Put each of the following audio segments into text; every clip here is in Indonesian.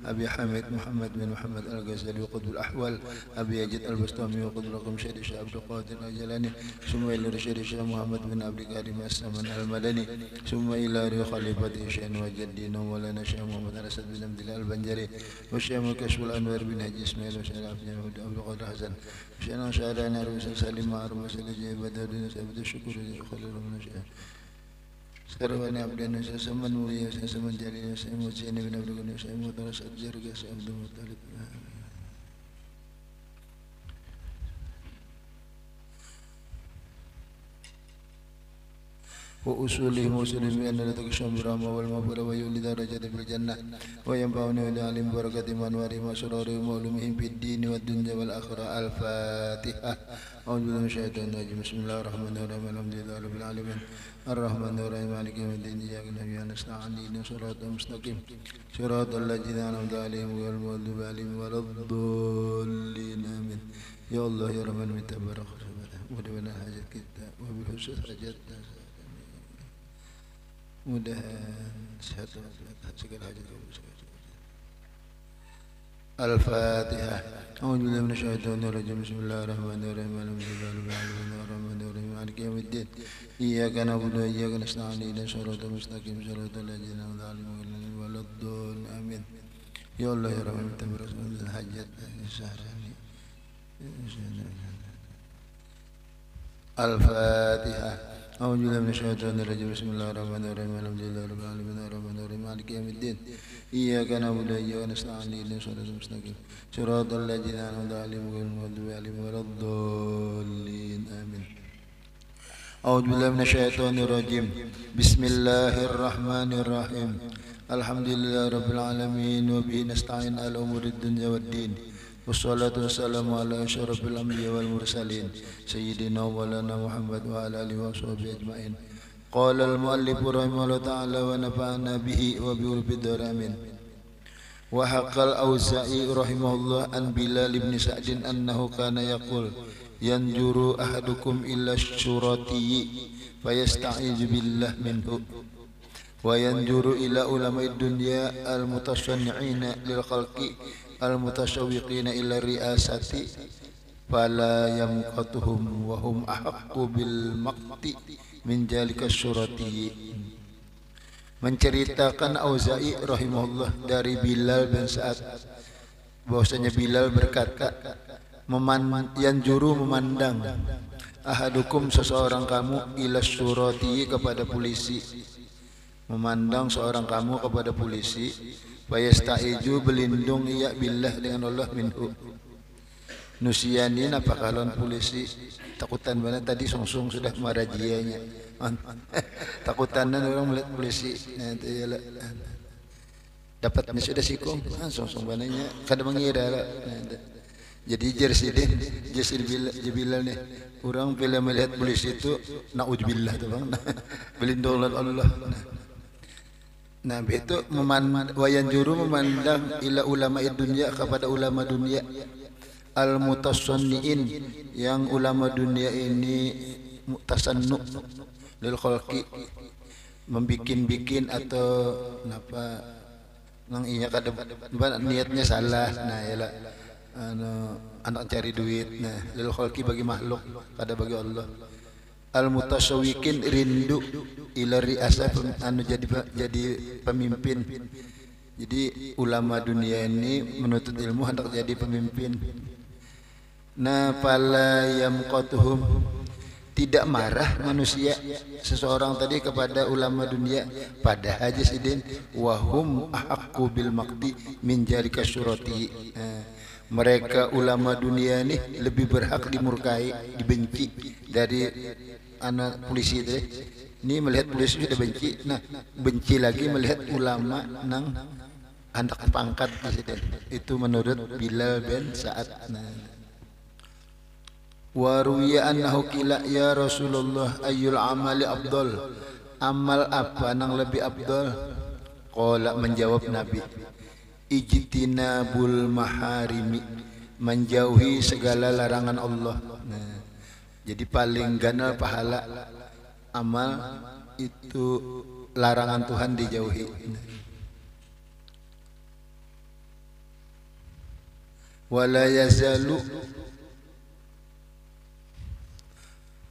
أبي حميد محمد بن محمد الغزالي وقطب الأحوال أبي يزيد البسطامي وقطب رقم شهيد الشيخ عبد القادر الجيلاني ثم إلى رشيد الشيخ محمد بن عبد الكريم السمن المدني ثم إلى خليفة شيخ وجدنا مولانا الشيخ محمد الأسد بن عبد الله البنجري والشيخ كشف الأنوار بن حجي إسماعيل والشيخ عبد القادر حسن شيخنا شاعرنا رؤوس سليم معروف سليم بدر سبت الشكر خليل من الشيخ سرواني عبدنا سمن ولي سمن جليل سمن سين بن عبد الله سمن درس الجرج سمن مطلب وأصولهم وسلم أن لا تكشف برحمة والمغفرة ويولي درجة في الجنة وينفعنا ولعلم بركة أنوارهم وسرورهم وعلومهم في الدين والدنيا والآخرة. الفاتحة. أعوذ بالله من الشيطان الرجيم. بسم الله الرحمن الرحيم. الحمد لله رب العالمين الرحمن الرحيم مالك يوم الدين إياك نعبد وإياك نستعين اهدنا الصراط المستقيم صراط الذين أنعمت عليهم غير المغضوب عليهم ولا الضالين آمين. يا الله يا رحمن تبارك وتعالى ودنا حاجات kita وبحسن حاجاتنا mudah-mudahan sehat segala hajat. Al-Fatihah. A'udzu billahi minasyaitonir rajim. Bismillahirrahmanirrahim. Alhamdulillahi rabbil alamin arrahmanir rahim maliki yaumiddin. Iyyaka na'budu wa iyyaka nasta'in ihdinas siratal mustaqim siratal ladzina an'amta 'alaihim waladdallin. Amin. Ya Allah ya Rahman tabarak hajat sehari. Al-Fatihah. أعوذ بالله من الشيطان الرجيم. بسم الله الرحمن الرحيم الحمد لله رب العالمين الرحمن الرحيم مالك يوم الدين إياك نعبد وإياك نستعين اهدنا الصراط المستقيم صراط الذين أنعمت عليهم غير المغضوب عليهم ولا الضالين آمين. أعوذ بالله من الشيطان الرجيم. بسم الله الرحمن الرحيم الحمد لله رب العالمين وبه نستعين على أمور الدنيا والدين wassalatu wassalamu ala asyrafil anbiya wal mursalin sayyidina wa maulana Muhammad wa ala alihi wa sahbihi ajmain. Qala al muallif rahimahullah ta'ala wa nafa'ana bihi wa bi ulfid amin. Wa haqqal Auza'i rahimahullah an Bilal ibn Sa'din annahu kana yaqul yanjuru ahadukum illa syurati fayasta'izu billah minhu wa yanjuru ila ulama'id dunya al mutasanni'ina lil khalqi al-mutasawwiqina ila ri'asati fala yamqatuhum wa hum ahaqqu bil maqti min jalika syurati. Menceritakan Auza'i rahimahullah dari Bilal bin Sa'ad bahwasanya Bilal berkata yanjuru memandang ahadukum seseorang kamu ila syurati kepada polisi, memandang seorang kamu kepada polisi fayasta'iju berlindung ia billah dengan Allah minhu. Nusianin apa kalon polisi takutan mana tadi sungsung sudah marajianya takutan orang melihat polisi nanti dapatnya sudah sikung sungsung bananya kada mengira jadi jersil Bilal nih orang bila melihat polisi itu naudzubillah tuh bang berlindung Allah. Nah itu wayan juru memandang ila ulama dunia kepada ulama dunia al mutasanniin yang ulama dunia ini mutasannu lil khalqi membikin atau apa nang iya kada niatnya salah. Nah yalah anak cari duit. Nah lil khalqi bagi makhluk kada bagi Allah. Al mutasawwiqin rindu ila ri'asah anu jadi pemimpin. Jadi ulama dunia ini menuntut ilmu hendak jadi pemimpin. Nah fala yamqatuhum tidak marah manusia seseorang tadi kepada ulama dunia pada haji sidin wahum ahaqqu bil maqti min jalika syurati. Mereka ulama dunia ini lebih berhak dimurkai, dibenci dari anak polisi itu. Ini melihat polisi sudah benci, nah benci lagi melihat ulama nang anak pangkat presiden. Itu menurut Bilal bin Sa'ad. Wa ruwiya annahu qila ya Rasulullah ayyul amali afdal, amal apa nang lebih afdal? Qala menjawab Nabi ijtinabul maharimi, menjauhi segala larangan Allah. Nah, jadi paling ganal pahala amal itu larangan Tuhan dijauhi. wala yazalu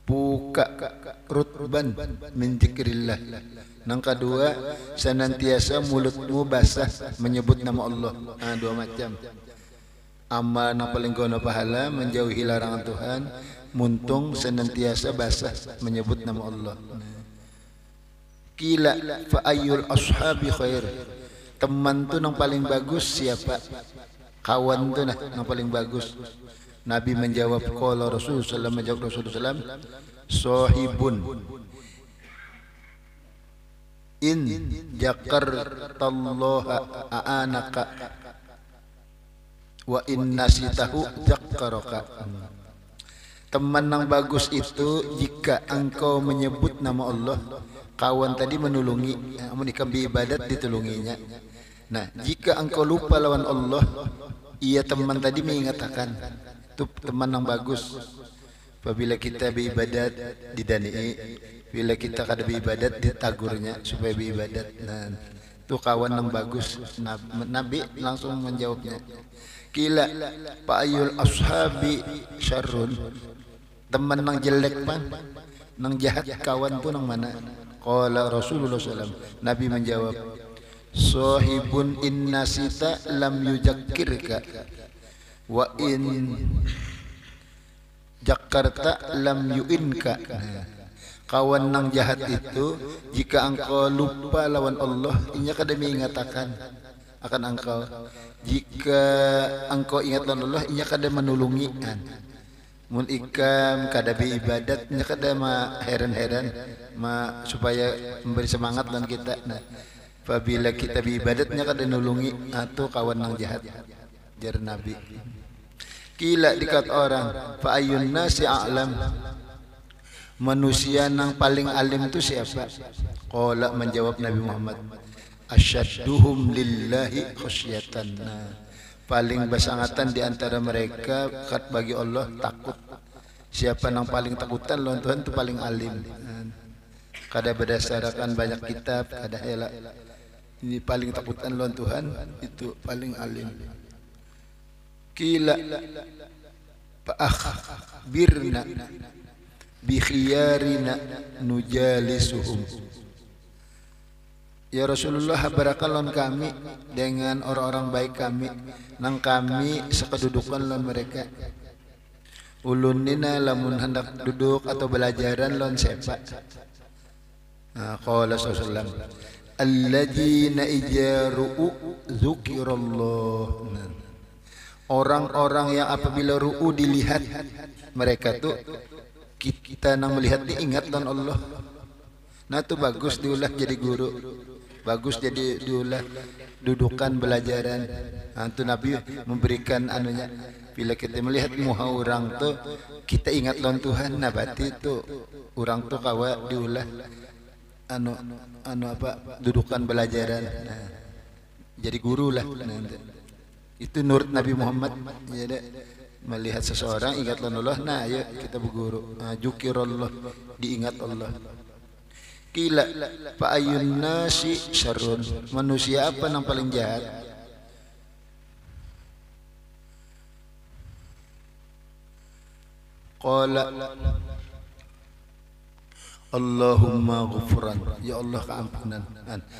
buka rutban min dzikrillah. Yang kedua, senantiasa mulutmu basah menyebut nama Allah. Dua macam. Amal yang paling gono pahala menjauhi larangan Tuhan, muntung senantiasa basah menyebut nama Allah. Kila fa ayyul ashabi khair. Teman tu yang paling bagus siapa? Kawan tu yang paling bagus. Nabi menjawab, qala Rasulullah menjawab Rasulullah sahibun in jakartallaha a'anaka wa in nasitahu jakaraka. Teman yang bagus itu jika engkau menyebut nama Allah, kawan tadi menulungi, menikam ibadat ditulunginya. Nah, jika engkau lupa lawan Allah, ia teman tadi mengingatkan. Itu teman yang bagus. Apabila kita beribadat didanii, bila kita kada beribadat ditagurnya supaya beribadat. Nah, itu kawan yang bagus. Nabi langsung menjawabnya. Kila pa'ayul ashabi syarrun. Teman yang jelek pan, yang jahat kawan tu yang mana? Qala Rasulullah SAW. Nabi menjawab, sahibun in nasita lam yujakkirka wa in Jakarta lam yu'inka. Kawan yang jahat itu jika engkau lupa lawan Allah, inya kada mengatakan akan engkau. Jika engkau ingat lawan Allah, inya kada menulungi. Mun ikam kada beribadat, inya kada ma heran-heran supaya memberi semangat dan kita. Nah, apabila kita beribadatnya kada nulungi atau kawan yang jahat. Jar Nabi. Kila dikat orang, fa ayyun nasi a'lam. Manusia yang paling alim itu siapa? Qala menjawab Nabi Muhammad, asyadduhum lillahi khasyatan. Paling bersangatan di antara mereka kat bagi Allah takut. Siapa yang paling takutan lawan Tuhan itu paling alim. Kada berdasarkan banyak kitab, kada elak. Ini paling takutan lawan Tuhan itu paling alim. Kila fa'akhbirna bi khiyarina nujalisuhum. Ya Rasulullah, barakallahu kami dengan orang-orang baik kami, nang kami sekedudukan lawan mereka. Ulunina lamun hendak duduk atau belajaran lawan siapa? Qala sallallahu alladzina ijaru'u dzukirallah. Orang-orang yang apabila ru'u dilihat mereka tuh kita nang melihat diingat dan Allah. Nah itu bagus diulah jadi guru, bagus jadi diulah dudukan belajaran. Nah, itu Nabi memberikan anunya. Bila kita melihat muha orang tuh kita ingat lawan Tuhan. Nah berarti itu orang tuh kawa diulah anu apa dudukan belajaran. Nah, jadi guru lah. Nah, itu nurut Nabi Muhammad. Ya, melihat seseorang ingat Allah. Nah ayo kita berguru. Dzukirallah, diingat Allah. Kila fa ayyun nasi syarrun. Manusia apa yang paling jahat? Qala Allahumma ghufran. Ya Allah keampunan.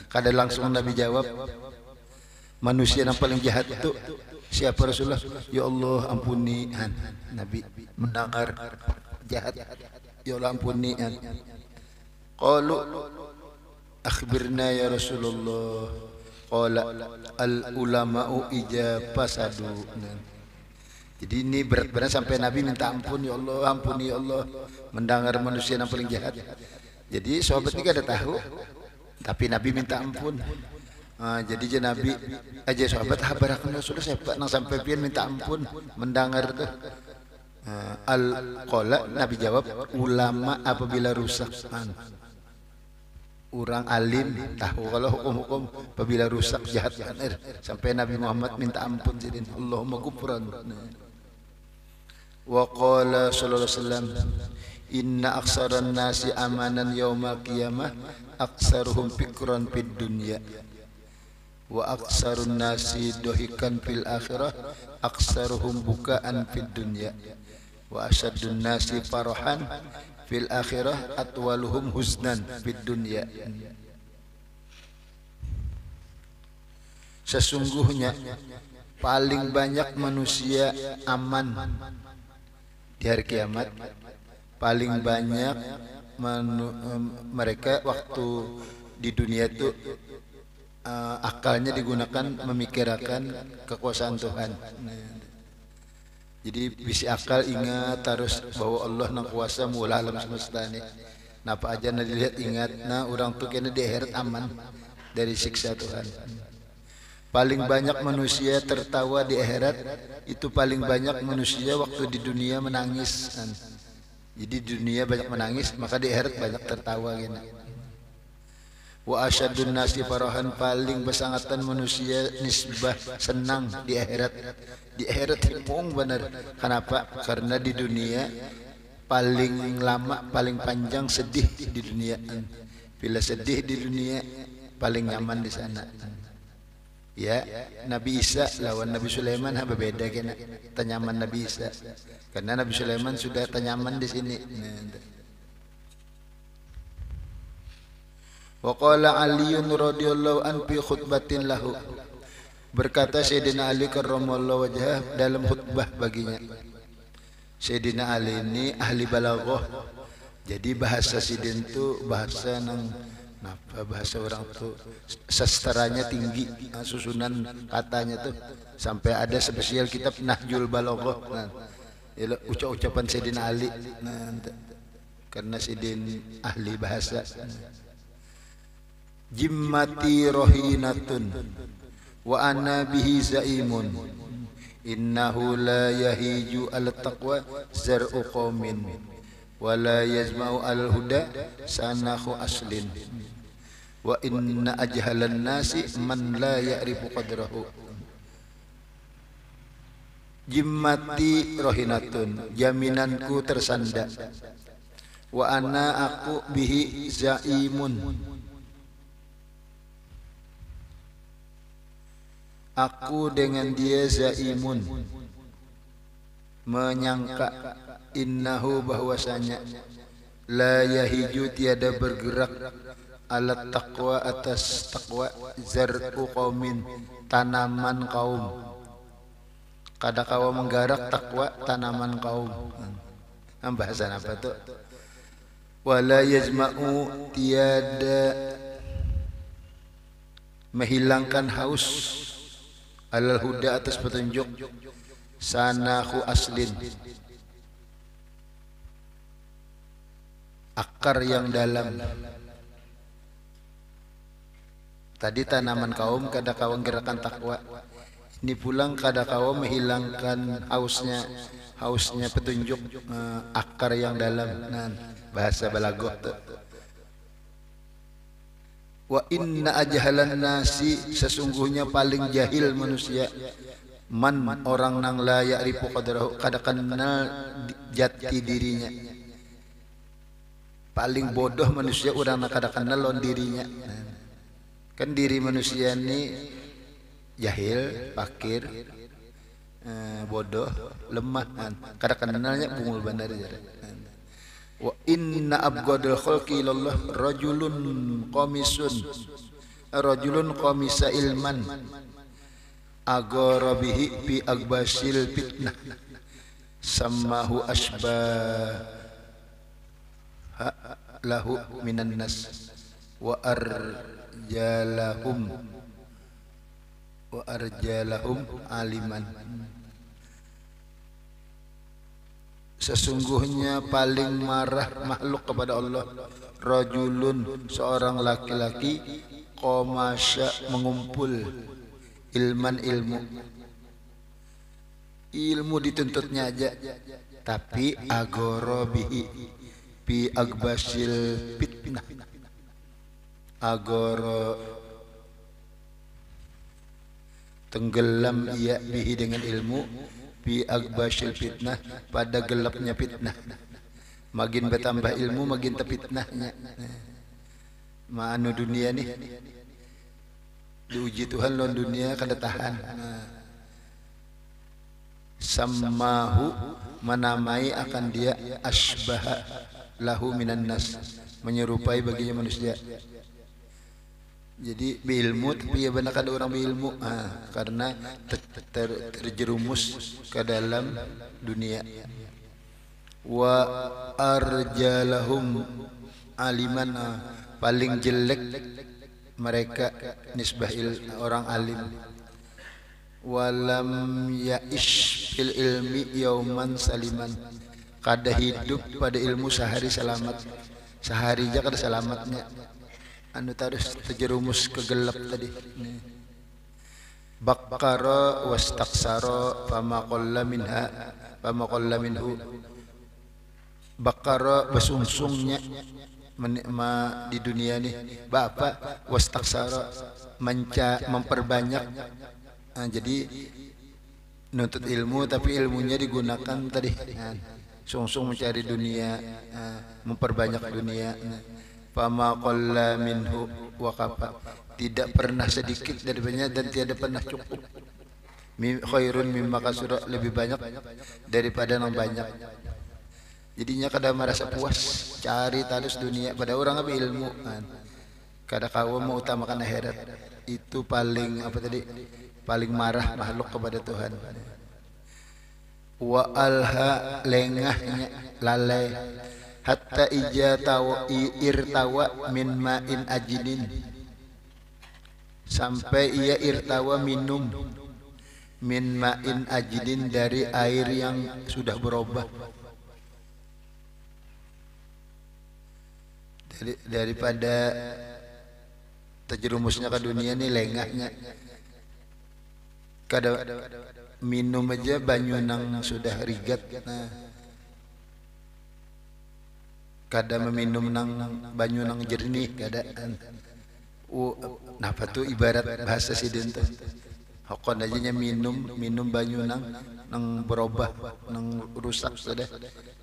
Kada langsung Nabi jawab. Manusia yang paling jahat itu siapa Rasulullah? Ya Allah ampuni. Nabi mendengar jahat. Ya Allah ampuni. Qalu akhbirna ya Rasulullah. Qala al ulama'u ijabasadu. Jadi ini berat-berat sampai Nabi minta ampun. Ya Allah ampuni ya Allah. Mendengar manusia yang paling jahat. Jadi sahabat ini kada tahu, tapi Nabi minta ampun. Jadi Nabi aja sahabat habarakan Rasulullah siapa nang sampai pian minta ampun mendengar tuh. Al-qala Nabi jawab, ulama apabila rusak. Orang alim tahu kalau hukum-hukum apabila rusak jahat sampai Nabi Muhammad minta ampun jadi Allahumma ghufran. Wa qala sallallahu alaihi wasallam, inna aksaran nasi amanan yaumal qiyamah aksaruhum fikran fid dunya. wa aksarun nasi dohikan fil akhirah aksaruhum bukaan fid dunya wa asyadun nasi farahan fil akhirah atwaluhum huznan fid dunya. Sesungguhnya paling banyak manusia aman di hari kiamat, paling banyak mereka waktu di dunia itu akalnya digunakan memikirkan kekuasaan Tuhan. Jadi bisi akal ingat terus bahwa Allah nang kuasa mula alam semesta ini. Napa aja na dilihat ingat na orang tuh kena di akhirat aman dari siksa Tuhan. Paling banyak manusia tertawa di akhirat, itu paling banyak manusia waktu di dunia menangis. Jadi di dunia banyak menangis, maka di akhirat banyak tertawa gini. Wa asyadun nasi farahan, paling bersangatan manusia nisbah senang di akhirat. Di akhirat himung benar. Kenapa? Karena di dunia paling lama, paling panjang sedih di dunia. Bila sedih di dunia paling nyaman di sana. Ya, Nabi Isa lawan Nabi Sulaiman berbeda kena tanyaman Nabi Isa. Karena Nabi Sulaiman sudah tanyaman di sini. Wa qala Ali radhiyallahu an fi khutbatin lahu. Berkata Sayyidina Ali karramallahu wajhah dalam khutbah baginya. Sayyidina Ali ini ahli balaghah. Jadi bahasa Sidin itu bahasa nang bahasa orang tuh sastranya tinggi, susunan katanya tuh sampai ada spesial kitab Nahjul Balaghah. Nah, ucapan Sayyidina Ali. Nah, karena Sidin ahli bahasa. Jimmati rohinatun wa ana bihi zaimun innahu la yahiju al taqwa zar'u qaumin wa la yazma'u al huda sanahu aslin wa inna ajhalan nasi man la ya'rifu qadrahu. Jimmati rohinatun, jaminanku tersanda, wa ana aku bihi zaimun, aku dengan dia zaimun, menyangka, innahu bahwasanya, la yahiju tiada bergerak, alat taqwa atas taqwa, zar'u qaumin tanaman kaum. Kada kawa menggarak takwa tanaman kaum. Bahasan apa tuh? Wala yajma'u tiada menghilangkan haus alal huda atas petunjuk sanahu aslin, akar yang dalam. Tadi tanaman kaum kada kawa gerakan takwa. Ini pulang kada kawa menghilangkan hausnya petunjuk, akar yang dalam. Nah, bahasa balaghah tuh. Wa inna ajhalan nasi, sesungguhnya paling jahil manusia, man orang nang la ya'rifu qadrahu, kada kenal jati dirinya. Paling bodoh manusia orang nak kada kenal lawan dirinya. Kan diri manusia ini jahil, fakir, bodoh, lemah, kada kenalnya bungul bandar aja. Wa inna abghadul khalqi ilallah rajulun qamisa ilman agara bihi bi agbasil fitnah sammahu asbah lahu minan nas wa arjalahum aliman. Sesungguhnya paling marah makhluk kepada Allah rajulun, seorang laki-laki, qamasya mengumpul, ilman ilmu dituntutnya aja, tapi agara bihi bi agbasil fitnah, agara tenggelam ia bihi dengan ilmu, bi agbasil fitnah pada gelapnya fitnah. Makin bertambah ilmu makin terfitnahnya. Ma'anu dunia nih diuji Tuhan lawan dunia kada tahan. Nah, sammahu menamai akan dia asbaha lahu minan nas, menyerupai baginya manusia. Jadi beilmu tapi ya benar ada orang beilmu karena terjerumus ke dalam dunia. Wa arjalahum aliman, paling jelek mereka nisbah orang alim. Walam ya'ish fil ilmi yauman saliman, kada hidup pada ilmu sehari selamat, sehari aja kada selamatnya. Anu terus terjerumus ke gelap tadi. Bakkara wastaksara fama qalla minhu. Bakkara bersungsungnya di dunia nih bapak, wastaksara memperbanyak. Jadi nuntut ilmu tapi ilmunya digunakan tadi sungsung mencari dunia, memperbanyak dunia. Fama qalla minhu waqafa, tidak pernah sedikit daripadanya dan tiada pernah cukup. Khairun mimma kasura, lebih banyak daripada yang banyak. Jadinya kada merasa puas cari talus dunia, pada orang apa ilmu kan. Kada kawa mau utamakan akhirat. Itu paling apa tadi? Paling marah makhluk kepada Tuhan. Wa alha, lengahnya lalai, hatta irtawa min ma'in ajinin, sampai ia irtawa minum min ma'in ajinin, dari air yang sudah berubah. Daripada terjerumusnya ke dunia nih lengahnya, kada minum aja banyu nang sudah rigat. Kada meminum nang banyu nang jernih keadaan. Napa tuh ibarat bahasa sidin tuh. Hokon aja minum banyu nang berubah, nang rusak sudah,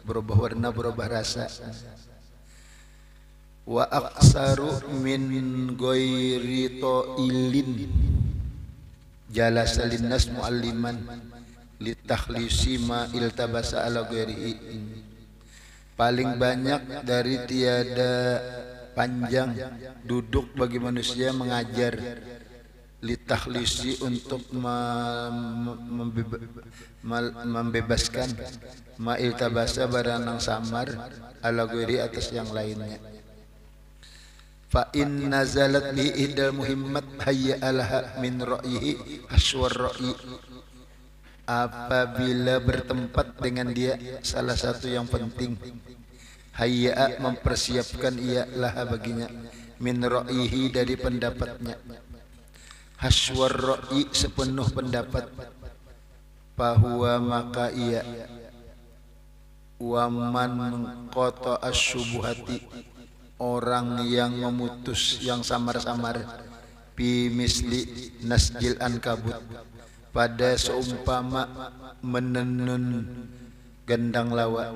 berubah warna, berubah rasa. Wa aksaru min ghairi ta'ilin jalasa linnas mualliman litakhlisi ma iltabasa ala ghairihi. Paling banyak dari tiada panjang duduk bagi manusia mengajar, litakhlisi untuk membebaskan, ma iltabasa barang nang samar, ala ghairi atas yang lainnya. Fa in nazalat bi idal muhimmat hayya alaha min ra'yihi aswar ra'yi, apabila bertempat dengan dia salah satu yang penting, hayya mempersiapkan ia laha baginya, min ra'yihi dari pendapatnya, haswar ra'yi sepenuh pendapat, fahuwa maka ia, waman qata asyubuhati, orang yang memutus yang samar-samar, bi misli nasjil ankabut, pada seumpama menenun gendang lawa,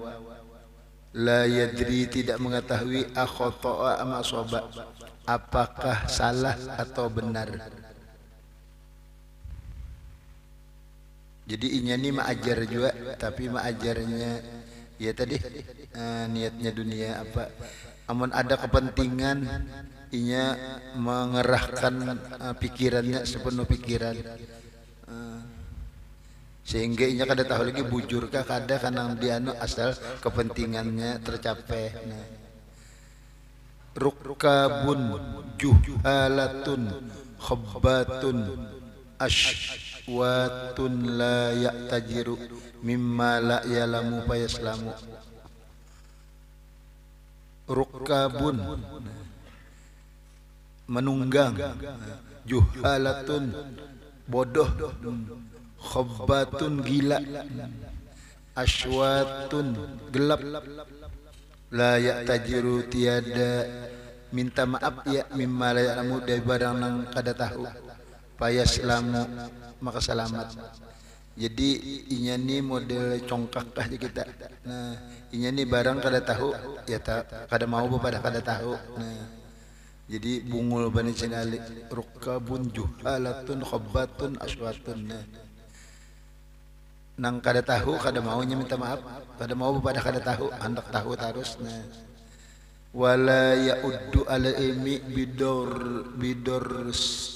la yadri tidak mengetahui akhata'a am asaba, apakah salah atau benar. Jadi inya ni maajar juga, tapi maajarnya ya tadi niatnya dunia apa. Amun ada kepentingan, inya mengerahkan pikirannya sepenuh pikiran, sehingga inya kada tahu lagi bujurkah kada karena dia asal kepentingannya tercapai. Rukabun juhalatun khabbatun ashwatun la ya'tajiru mimma la yalamu fayaslamu. Rukabun menunggang, juhalatun bodoh, khabbatun gila, ashwatun gelap, la ya'tajiru tiada minta maaf ya, mimma la ya'lamu dari barang nang kada tahu, fayaslamu maka selamat. Jadi inya ni model congkak aja kita. Nah, inya ni barang kada tahu ya kada mau pada kada tahu. Nah, Jadi bungul bani sinali rukabun juhalatun khabbatun aswatun. Nang kada tahu kada maunya minta maaf, kada mau pada kada tahu, hendak tahu terus. Wala yauddu ala ilmi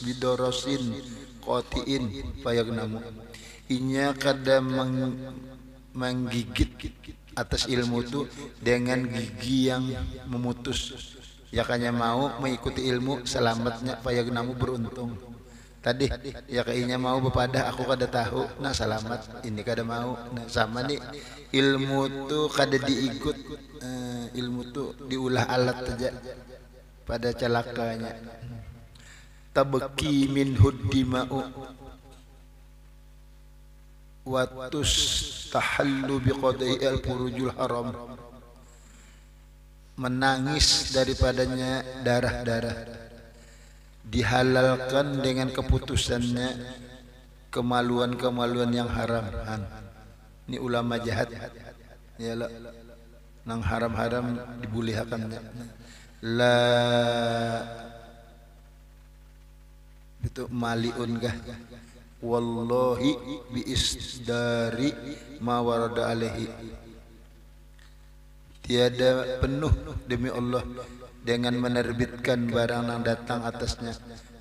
bidorosin qatiin fayagnamu. Inya kada menggigit atas ilmu itu dengan gigi yang memutus. Ya kanya mau mengikuti ilmu selamatnya fayagnamu beruntung. Tadi ya kayaknya mau bepadah aku kada tahu nah selamat ini kada mau. Nah sama nih ilmu tuh kada diikut, ilmu tuh diulah alat saja pada celakanya. Tabki min huddima'u watus tahallu biqadai al-furujul haram. Menangis daripadanya darah-darah, dihalalkan dengan keputusannya kemaluan-kemaluan yang haram. Ini ulama jahat ya lah, nang haram-haram dibulihakannya. La itu maliun kah wallahi bi isdari ma warada alaihi. Tiada penuh demi Allah dengan menerbitkan barang yang datang atasnya.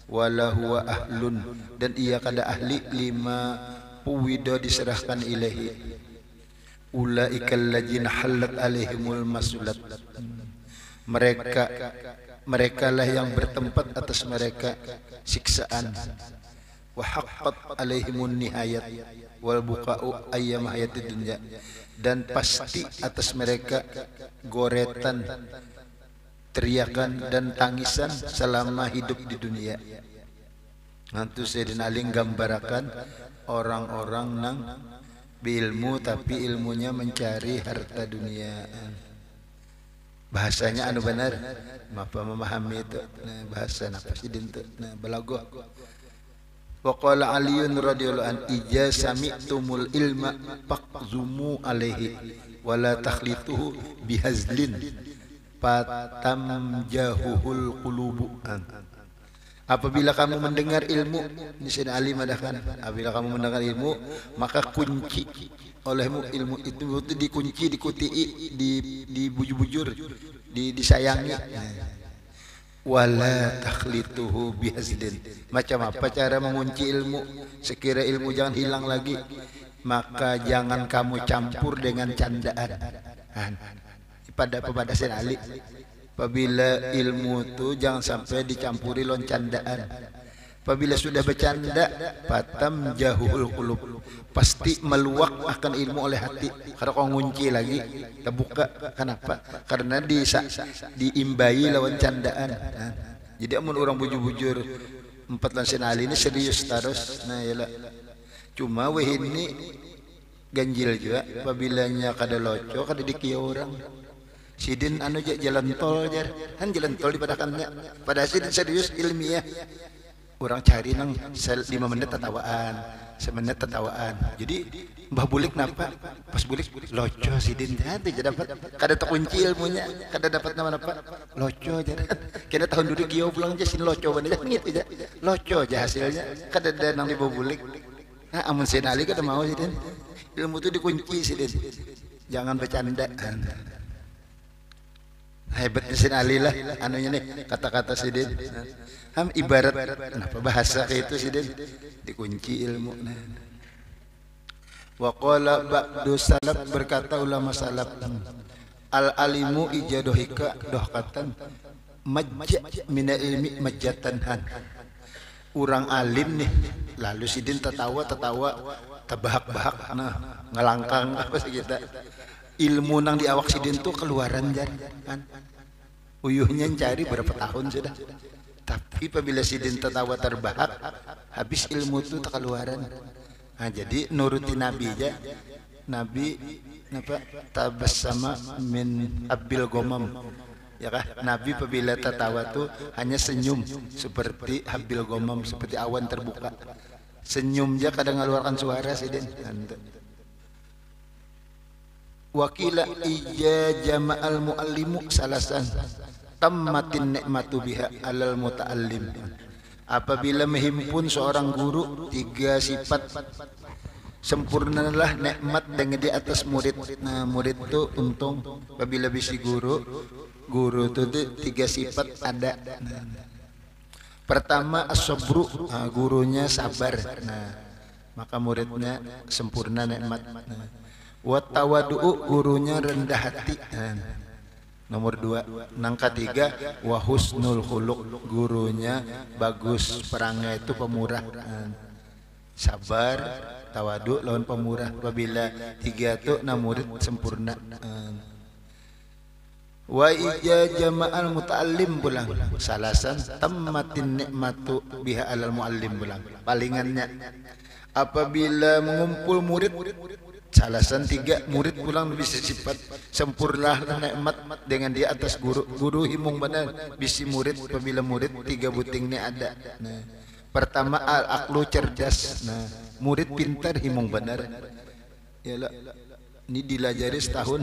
Wala huwa ahlun, dan ia kada ahli lima puwida diserahkan ilahi. Ulaikal ladzina halat alaihimul masulat. Mereka lah yang bertempat atas mereka siksaan. Wa haqqat alaihimun nihayat wal buqa'u ayyam hayatid dunya. Dan pasti atas mereka goretan, teriakan dan tangisan selama hidup di dunia. Nanti Sayyidina Ali gambarkan orang-orang nang beilmu tapi ilmunya mencari harta dunia. Bahasanya anu benar, apa memahami itu bahasa apa sih dintu balago. Wa qala Aliun radhiyallahu an ija sami'tumul ilma faqzumu alaihi wala takhlituhu bihazlin fatamjahuhul qulubu. Apabila kamu mendengar ilmu, ini Sayyidina Ali madahkan, apabila kamu mendengar ilmu maka kunci olehmu ilmu itu dikunci, dikutii, dibujur-bujur, disayangi. Wala takhlituhu bihazlin. Macam apa cara mengunci ilmu? Sekira ilmu jangan hilang lagi, maka jangan kamu campur dengan candaan. Pada Sayyidina Ali, apabila ilmu itu jangan sampai dicampuri lon candaan. Apabila sudah bercanda, patam jahul qulub, pasti meluak akan ilmu oleh hati. Kalau kau ngunci lagi, terbuka. Kenapa? Karena diimbai lawan candaan. Jadi amun orang bujur-bujur empat lansin ali ini serius terus. Nah yalah. Cuma weh ini ganjil juga. Apabila kada loco, kada dikia orang. Sidin anu jalan tol jar, kan jalan tol dipadakannya. Pada sidin serius ilmiah. Orang cari nang 5 menit tetawaan, 1 menit tetawaan. Jadi mbah bulik napa? Pas bulik loco sidin jadi dapat kada terkunci ilmunya, kada dapat nama-nama loco jadi. Kena tahun duduk kieu pulang aja sin loco bener gitu aja. Loco aja hasilnya. Kada ada nang dibawa bulik. Nah, amun Sayyidina Ali kada mau sidin. Ilmu itu dikunci sidin. Jangan bercanda. Hebatnya Sayyidina Ali lah anunya nih kata-kata sidin. Ibarat kenapa bahasa kayak itu sidin dikunci ilmu. Wa qala ba'du salaf, berkata ulama salaf, al alimu ijadohika dohkatan majja mina ilmi majjatan han. Orang alim nih lalu sidin tertawa terbahak-bahak ngelangkang apa sih kita ilmu nang di awak sidin tuh keluaran jar kan uyuhnya cari berapa tahun sudah. Tapi apabila sidin tertawa terbahak, habis ilmu itu tak keluaran. Nah, jadi nuruti Nabi aja. Nabi apa? Tabassama min abil gomam. Ya kah? Nabi apabila tertawa itu hanya senyum seperti habil gomam, seperti awan terbuka. Senyumnya kadang mengeluarkan suara sidin. Wakila ija jama'al muallimu salasan. tammatin nikmatu biha alal muta'allim. Apabila menghimpun seorang guru 3 sifat, sempurnalah nikmat dengan di atas murid. Nah, murid itu untung apabila bisi guru itu 3 sifat ada. Nah, pertama as-sabru, gurunya sabar. Nah, maka muridnya sempurna nikmat. Nah, wa tawadu'u, gurunya rendah hati. Nah, nomor 2. Nang ketiga wa husnul khuluq, gurunya bagus perangai itu pemurah. Nah, sabar, tawadu lawan pemurah. Apabila 3 itu murid sempurna. Wa ija jama'al muta'allim pulang salasan tammatin nikmatu biha alal muallim pulang. Palingannya apabila mengumpul murid salasan 3 murid pulang bisa sifat sempurna nikmat dengan di atas guru. Guru himung benar bisi murid apabila murid 3 buting ini ada. Nah, pertama al aqlu cerdas. Nah, murid pintar himung benar. Yalah ini dilajari setahun,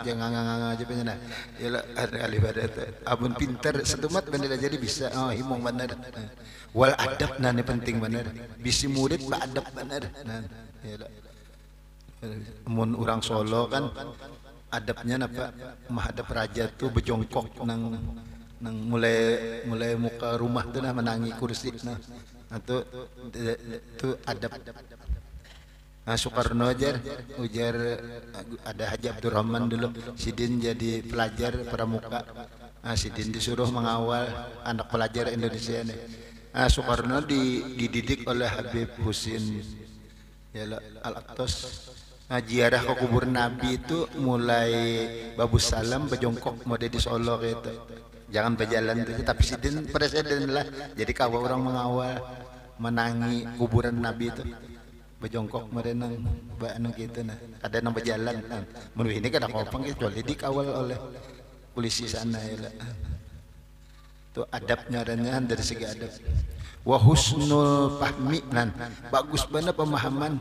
jangan nganga aja punya nah. Yalah ada kali pada abun pintar setumat benar jadi bisa. Oh himung benar. Wal adab nah ini penting benar. Bisi murid ba adab benar. Nah, yalah. Mun orang Solo kan adabnya apa? Menghadap raja tuh bejongkok nang mulai muka rumah tuh nah menangi kursi nah. Itu adab. Nah, Soekarno ujar ada Haji Abdurrahman dulu Sidin jadi pelajar pramuka. Nah, Sidin disuruh mengawal anak pelajar Indonesia nih. Nah, Soekarno dididik oleh Habib Husin Al-Aqtos. Nah, ziarah ke kubur Nabi itu mulai Babus Salam bejongkok mode di Solo gitu. Jangan berjalan tuh, tapi Sidin presiden lah. Jadi kalau orang mengawal menangi kuburan Nabi itu bejongkok merenang anu gitu nah. Ada nang berjalan. Menurut ini kada kopang kecuali dikawal oleh polisi sana ya. Itu adabnya adanya dari segi adab. Wa husnul fahmi nan bagus benar pemahaman.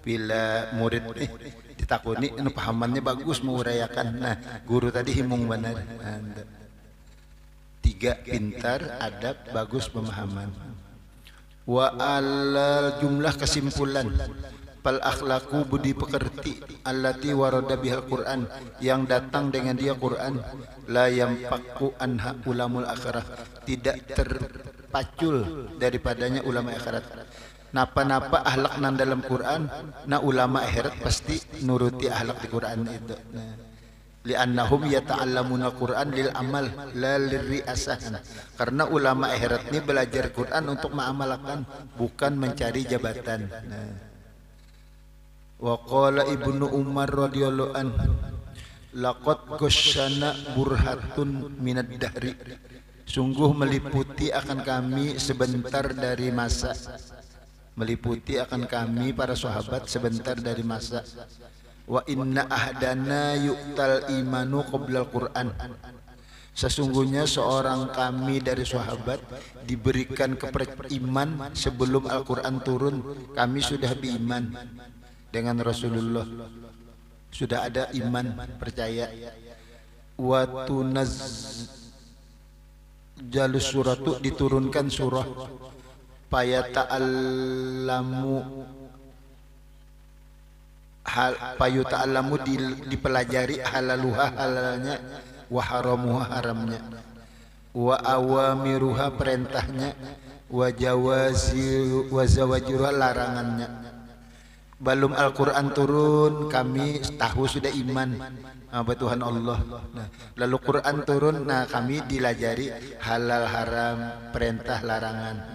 Bila murid ditakuni anu pahamannya bagus mengurayakan. Nah, guru tadi himung benar. 3 pintar, adab, bagus pemahaman. Wa alal jumlah kesimpulan fal akhlaqu budi pekerti allati warada bihal Quran yang datang dengan dia Quran la yampaqu anha ulamul akhirah tidak terpacul daripadanya ulama akhirat. Napa-napa akhlak nan dalam Quran na ulama akhirat pasti nuruti akhlak di Quran itu. Li'annahum yata'allamuna Quran lil amal la lirri'asah. Karena ulama akhirat ini belajar Quran untuk mengamalkan bukan mencari jabatan. Wa qala Ibnu Umar radhiyallahu an laqad ghasyana burhatun minad dahri, sungguh meliputi akan kami sebentar dari masa. Meliputi akan kami para sahabat sebentar dari masa. Wa inna ahdana yu'tal imanu qoblal Qur'an, sesungguhnya seorang kami dari sahabat diberikan iman sebelum Al-Quran turun. Kami sudah beriman dengan Rasulullah, sudah ada iman percaya. Wa tunazzalu suratu, diturunkan surah payata'allamu payuta'allamu dipelajari halaluha halalnya wa haramuha haramnya wa awamiruha perintahnya wa zawajiruha larangannya. Belum Al-Quran turun kami tahu sudah iman sama Tuhan Allah. Nah, lalu Quran turun, nah kami dilajari halal haram, perintah larangan.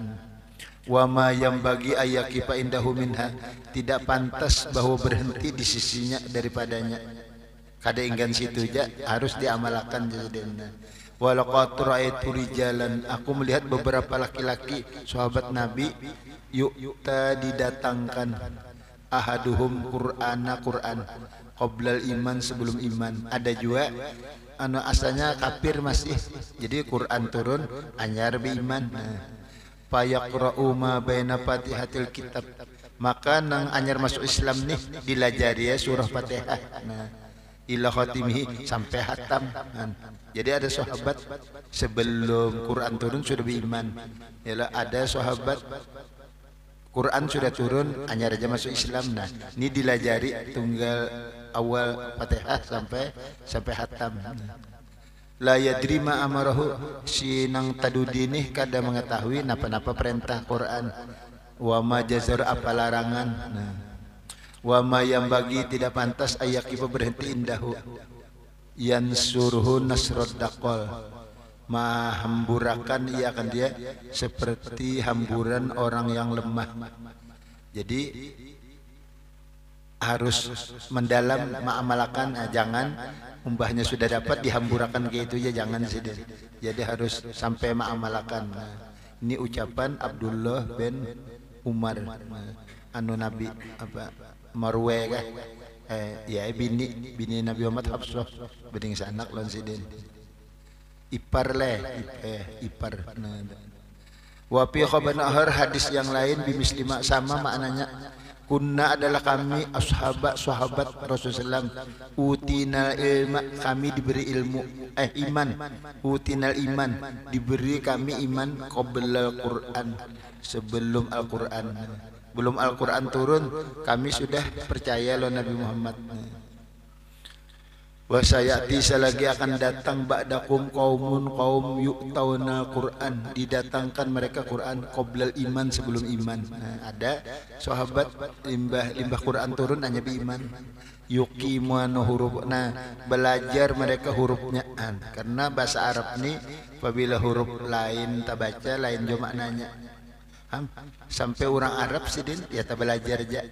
Wa ma yang bagi ayakifa indahu minha, tidak pantas bahwa berhenti di sisinya daripadanya. Kada enggan situ aja harus diamalkan jadinya. Walaqad ra'aitu rijalan, aku melihat beberapa laki-laki sahabat Nabi yu'ta didatangkan ahaduhum Qur'ana Qur'an qoblal iman, sebelum iman. Ada juga anu asalnya kafir masih, jadi Quran turun anyar be iman. Fayaqra'u ma baina fatihatil kitab, maka nang anyar masuk Islam nih dilajari ya surah Fatihah. Nah, ila khatimihi, sampai hatam. Jadi ada sahabat sebelum Quran turun sudah beriman. Yalah, ada sahabat Quran sudah turun hanya aja masuk Islam. Nah, ini dilajari tunggal awal Fatihah sampai hatam. La yadri ma amarahu, si nang tadudinih kada mengetahui napa-napa perintah Quran. Wa ma jazar, apa larangan. Nah, wa ma yang bagi tidak pantas ayakifa berhenti indahu. Yansurhu nasrod daqol, hamburakan ia akan dia seperti hamburan orang yang lemah. Jadi harus mendalam mengamalkan, jangan umbahnya sudah dapat dihamburakan kayak itu ya, jangan sih. Jadi harus sampai mengamalkan. Ini ucapan Abdullah bin Umar, anu Nabi apa Marwe kah? Ya bini Nabi Muhammad Hafsah, bening sanak lawan sidin. Ipar ipar. Wa fi khabar nahar, hadis yang lain bimislimah, sama maknanya. Kunna adalah kami sahabat Rasulullah, utinal ilma, kami diberi ilmu, iman, utinal iman, diberi kami iman qabla Quran, sebelum Al-Quran. Belum Al-Quran turun kami sudah percaya lo Nabi Muhammad. Wa sayati, selagi akan datang ba'dakum kaum yu'tauna Quran, didatangkan mereka Quran qoblal iman, sebelum iman. Nah, ada sahabat limbah Quran turun hanya beriman. Yuqimuna huruf, nah belajar mereka hurufnya karena bahasa Arab ini apabila huruf lain tak baca lain jo maknanya. Sampai orang Arab sidin ya tak belajar aja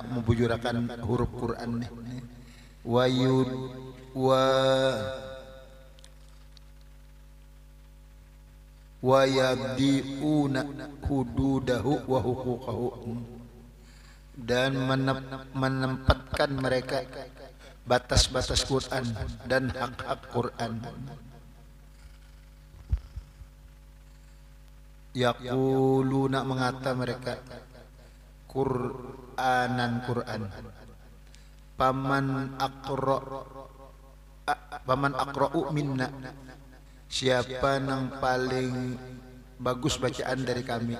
membujurakan huruf Quran nih. Wa yabdiuna hududahu wa huquqahu, dan menempatkan mereka batas-batas Quran dan hak-hak Quran. Yaquluna, mengata mereka, Qur'anan Quran. Paman aqra'u minna, siapa yang paling bagus bacaan dari kami.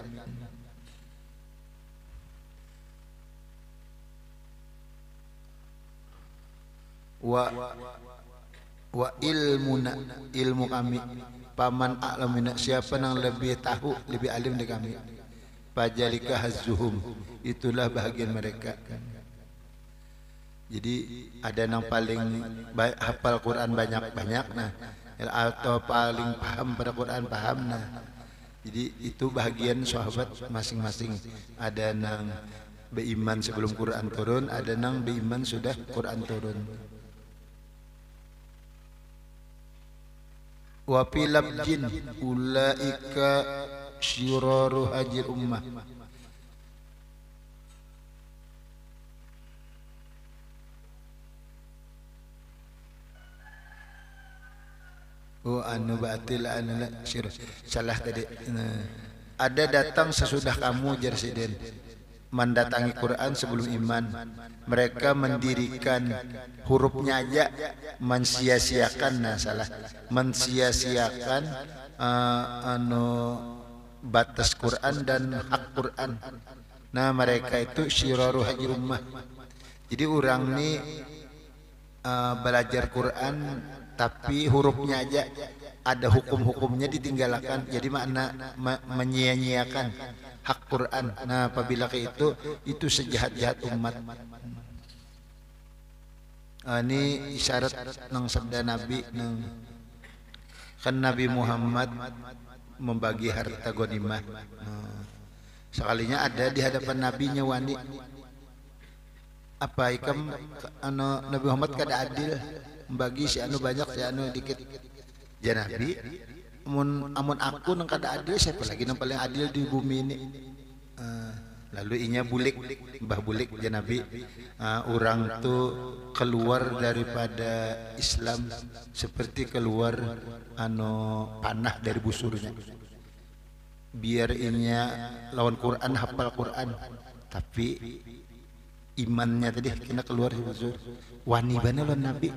Wa ilmuna, ilmu kami. Paman a'lamina, siapa yang lebih tahu, lebih alim dari kami. Fajalika hazzuhum, itulah bahagian mereka. Jadi ada yang paling hafal Quran banyak-banyak, nah, atau paling paham pada Quran paham, nah. Jadi itu bahagian sahabat masing-masing. Ada yang beriman sebelum Quran turun, ada yang beriman sudah Quran turun. Wa filab jin ulaika syiraru hajir ummah. Anu batil anu syir, salah tadi. Ada datang sesudah kamu Jersiden, mendatangi Quran sebelum iman. Mereka mendirikan hurufnya aja mensia-siakan, nah salah, mensia-siakan batas Quran dan hak Quran. Nah mereka itu syiraru haji ummah. Jadi orang ini belajar Quran tapi hurufnya aja ada hukum-hukumnya ditinggalkan, jadi makna menyia-nyiakan hak Quran. Nah apabila kayak itu sejahat-jahat umat. Ini isyarat nang sabda Nabi nang kan Nabi Muhammad membagi harta ghanimah. Sekalinya ada di hadapan Nabinya wani, apa ikam Nabi Muhammad kada adil membagi si anu banyak si anu dikit. Ya Nabi, amun aku nang kada adil, siapa lagi nang paling adil di bumi ini? Lalu inya bulik, Mbah bulik ya Nabi, orang tu keluar daripada Islam seperti keluar panah dari busurnya. Biar inya lawan Quran, hafal Quran, tapi imannya tadi kena keluar wani bana lo nabi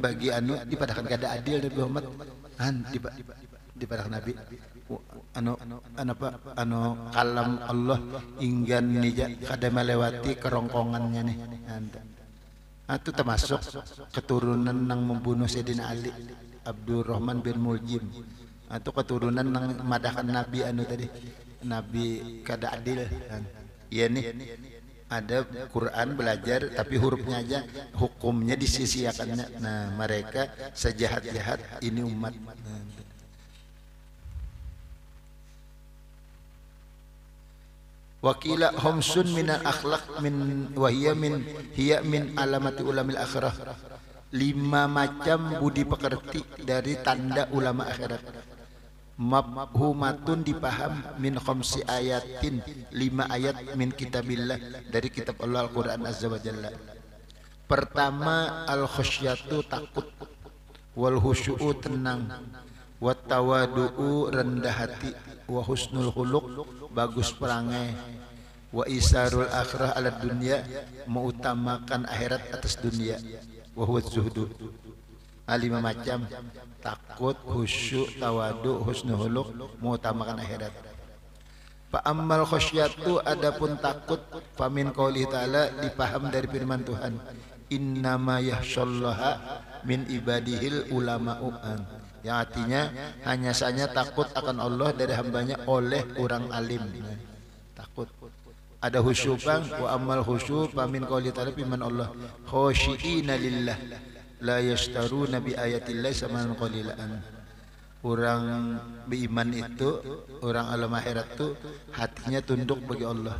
bagi anu dipadakan kada adil Nabi Muhammad dipadakan nabi kalam Allah inggan nija kada melewati kerongkongannya nih itu termasuk keturunan nang membunuh Sayyidina Ali Abdurrahman bin Muljim atau keturunan nang madakan nabi anu tadi nabi kada adil ya nih ada Quran belajar tapi hurufnya aja hukumnya disisiakannya. Nah mereka sejahat-jahat ini umat. Wakila homsun minal akhlak min wahia min alamati ulamil akhirah. 5 macam budi pekerti dari tanda ulama akhirat. Mabhumatun dipaham min khamsi ayatin 5 ayat min kitabillah dari kitab Allah Al-Quran Azza wa Jalla. Pertama al khusyatu takut, wal khusyu'u tenang, wat tawadu'u rendah hati, wa husnul khuluq bagus perangai, wa isarul akhirah ala dunya mengutamakan akhirat atas dunia, wa huwa zuhdu. 5 macam takut, khusyuk, tawadu, husnul khuluq, mengutamakan akhirat. Fa ammal khasyatu adapun takut famin qauli ta'ala dipaham dari firman Tuhan innama yahsyallaha min ibadihil ulama'u yang artinya hanya saja takut akan Allah dari hambanya oleh orang alim. Takut ada khusyuk bang wa ammal khusyuk famin qauli ta'ala firman Allah khasyiina lillah la yashtaruna bi ayatillah samanan qalilan. Orang beriman itu, orang alam akhirat itu hatinya tunduk bagi Allah,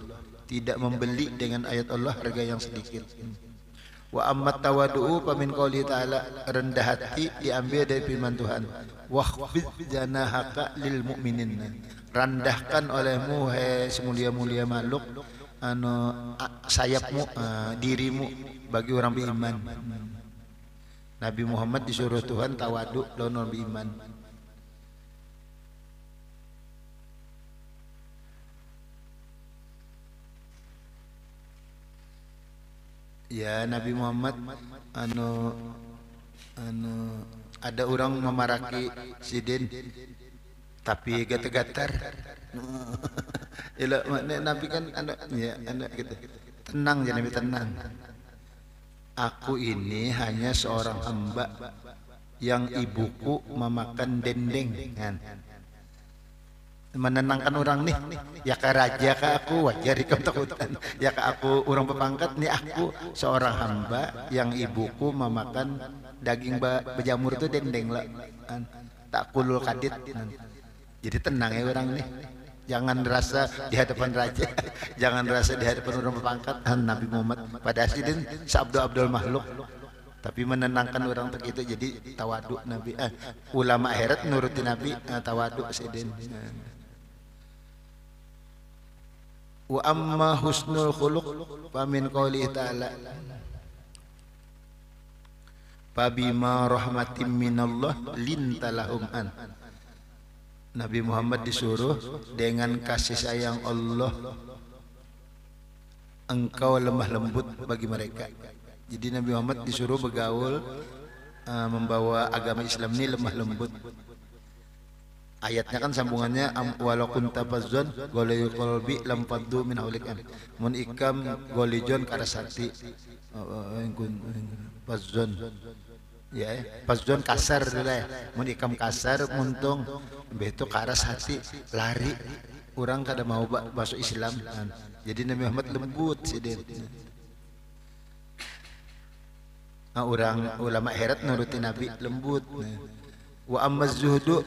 tidak membeli dengan ayat Allah harga yang sedikit. Wa ammat tawadu'u pamin qauli ta'ala rendah hati diambil dari firman Tuhan wakhfid janahaka lil mu'minin. Rendahkan olehmu hai semulia-mulia makhluk sayapmu dirimu bagi orang beriman. Nabi Muhammad disuruh Tuhan tawadu lawan orang beriman. Ya Nabi Muhammad ada orang memaraki sidin tapi gatar-gatar. Nabi kan anak gitu. Tenang ya Nabi, tenang. Aku ini hanya seorang hamba yang ibuku memakan dendeng kan. Menenangkan orang nih, ya ke raja ke aku wajar ikut takutan, ya ke aku orang pepangkat nih aku seorang hamba yang ibuku memakan daging berjamur itu dendeng lah, tak kulul kadit. Jadi tenang ya orang nih, jangan rasa di hadapan raja, jangan rasa di hadapan orang pepangkat. Nabi Muhammad pada asidin sabdo Abdul makhluk, tapi menenangkan orang begitu. Jadi tawadu Nabi, ulama akhirat nuruti Nabi, tawadu asidin. Wa amma husnul khuluq famin qauli ta'ala fabima rahmatim minallah lintalahum an. Nabi Muhammad disuruh dengan kasih sayang Allah engkau lemah lembut bagi mereka. Jadi Nabi Muhammad disuruh bergaul membawa agama Islam ini lemah lembut. Ayatnya kan sambungannya walau kunta fazzon ghaliyul qalbi lam faddu min haulikan mun ikam golijon karasati fazzon ya fazzon kasar lah mun ikam kasar muntung beto karasati lari orang kada mau masuk Islam. Jadi Nabi Muhammad lembut sidin. Orang ulama akhirat nuruti Nabi lembut. Wa amma zuhud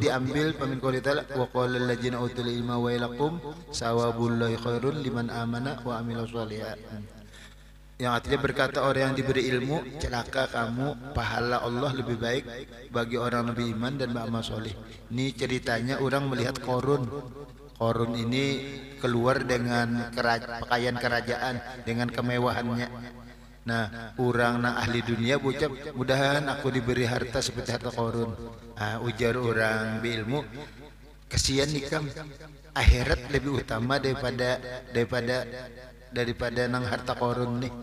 diambil pamin qouli ta'ala wa qala alladziina utul ilma wa ilakum sawabullahi khairun liman amana wa amila sholihan. Yang artinya berkata orang yang diberi ilmu celaka kamu, pahala Allah lebih baik bagi orang lebih iman dan beramal soleh. Ini ceritanya orang melihat Qarun ini keluar dengan pakaian kerajaan dengan kemewahannya. Nah, orang na ahli dunia ucap mudahan aku diberi harta seperti harta Qarun. Ujar orang berilmu, kasihan nikam akhirat lebih utama daripada daripada nang harta korun nih.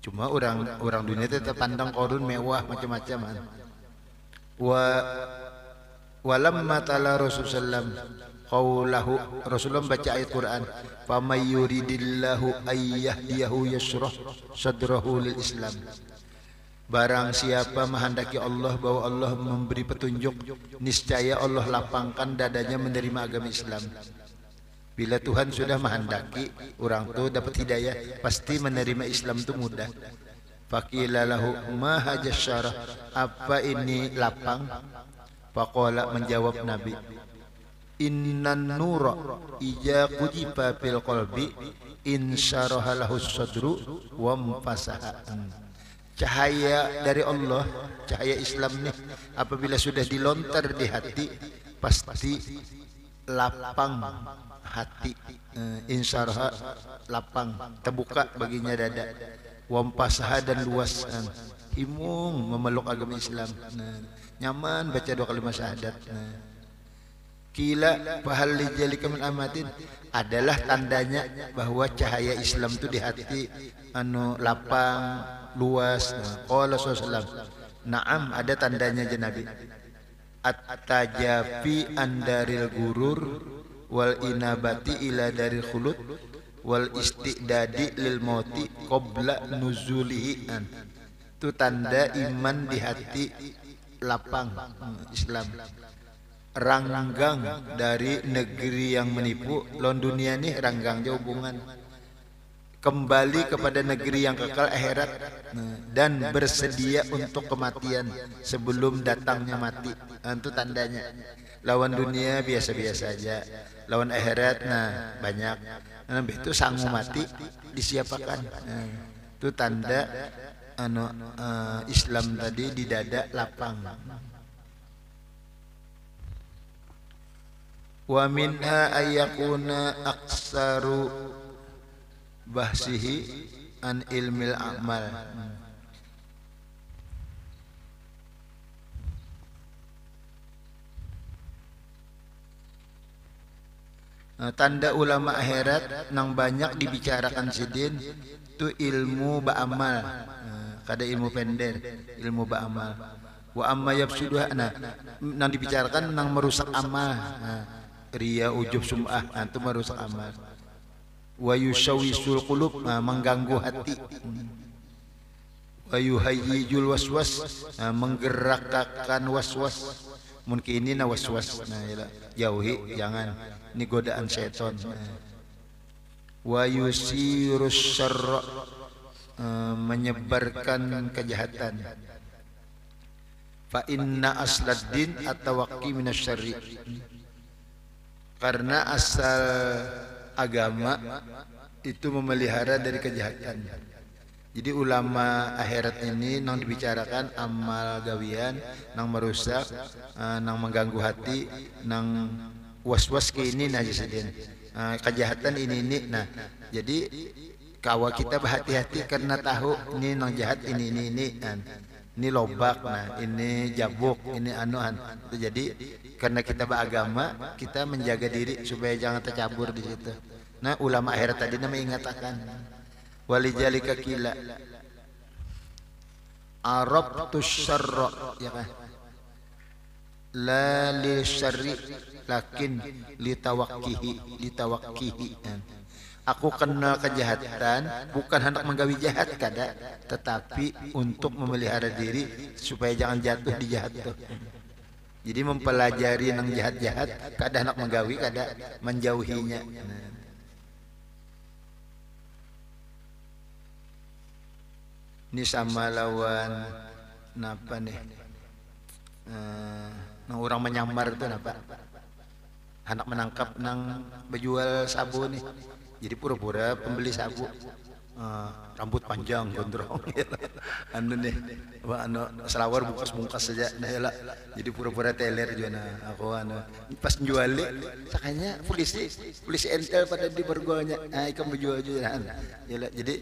Cuma orang dunia tetap pandang korun mewah macam-macam. Walamma tala Rasulullah qaulahu, Rasulullah baca ayat Quran, "Faman yuridillahu ayyahdiyahu yashrah sadrahu lil Islam." Barang siapa menghendaki Allah bahwa Allah memberi petunjuk, niscaya Allah lapangkan dadanya menerima agama Islam. Bila Tuhan sudah menghendaki orang tu dapat hidayah, pasti menerima Islam itu mudah. Faqila lahu ma hajas syarah, apa ini lapang? Faqala, menjawab Nabi, innan nura ija qujiba fil qalbi in syaraha lahu sadru wa mufasaha. Cahaya dari Allah, cahaya Islam nih, apabila sudah dilontar di hati, pasti lapang hati. Insyaraha, lapang, terbuka baginya dada. Wampasaha, dan luas, himung memeluk agama Islam. Nyaman baca 2 kalimat syahadat. Kila fahal lijalika min amatin, adalah tandanya bahwa cahaya Islam itu di hati lapang, luas. Qala sallallahu, na'am, ada tandanya aja Nabi. At-tajafi andaril gurur wal inabati ila daril khulud wal istidadi lil mauti qabla nuzulihi. Itu tanda iman di hati lapang Islam. Ranggang dari negeri yang menipu, lawan dunia nih ranggang jauh hubungan. Kembali kepada negeri yang kekal akhirat, dan bersedia untuk kematian sebelum datangnya mati. Itu tandanya. Lawan dunia biasa-biasa aja, lawan akhirat banyak. Itu sanggup mati disiapakan. Itu tanda Islam tadi di dada lapang. Wa minha ayyakuna aksaru bahsihi an ilmil amal. Tanda ulama akhirat nang banyak dibicarakan sidin tu ilmu ba'amal. Kada ilmu pendek, ilmu ba'amal. Wa amma yafsuduha, nang dibicarakan nang merusak amal. Ria, ujub, sum'ah, itu merusak amal. Wa yushawisul qulub, mengganggu hati. Wa yuhayyijul waswas, menggerakkan waswas. Mungkin ini waswas, jauhi, jangan. Ini godaan setan. Wa yusirus syarra, menyebarkan kejahatan. Fa inna asladdin at-tawaqqi minasyarri, karena asal agama itu memelihara dari kejahatan. Jadi ulama akhirat ini nang dibicarakan amal gawian, nang merusak, nang mengganggu hati, nang was-was ke ini sedin. Kejahatan ini. Jadi kawa kita berhati-hati karena tahu ini nang jahat ini. Ini lobak, ini jabuk, ini anuan. Jadi karena kita beragama, kita menjaga diri supaya jangan tercabur di situ. Ulama akhirat tadi mengatakan, walijalika kila arabtus syarra, ya kan? La li syarri lakin litawakkihi. Aku kenal kejahatan bukan hendak menggawi jahat kada, tetapi untuk memelihara diri supaya jangan jatuh di jahat itu. Jadi mempelajari yang jahat-jahat, kada hendak menggawi, kada menjauhinya. Ini sama lawan napa nih? Nang orang menyamar itu napa? Hendak menangkap nang berjual sabu nih. Jadi pura-pura pembeli sabu, rambut panjang gondrong, nih, selawar bungkas-bungkas saja, jadi pura-pura teler juga. Aku pas jual, sakanya polisi entel pada di bergonya, ikan berjual juga, jadi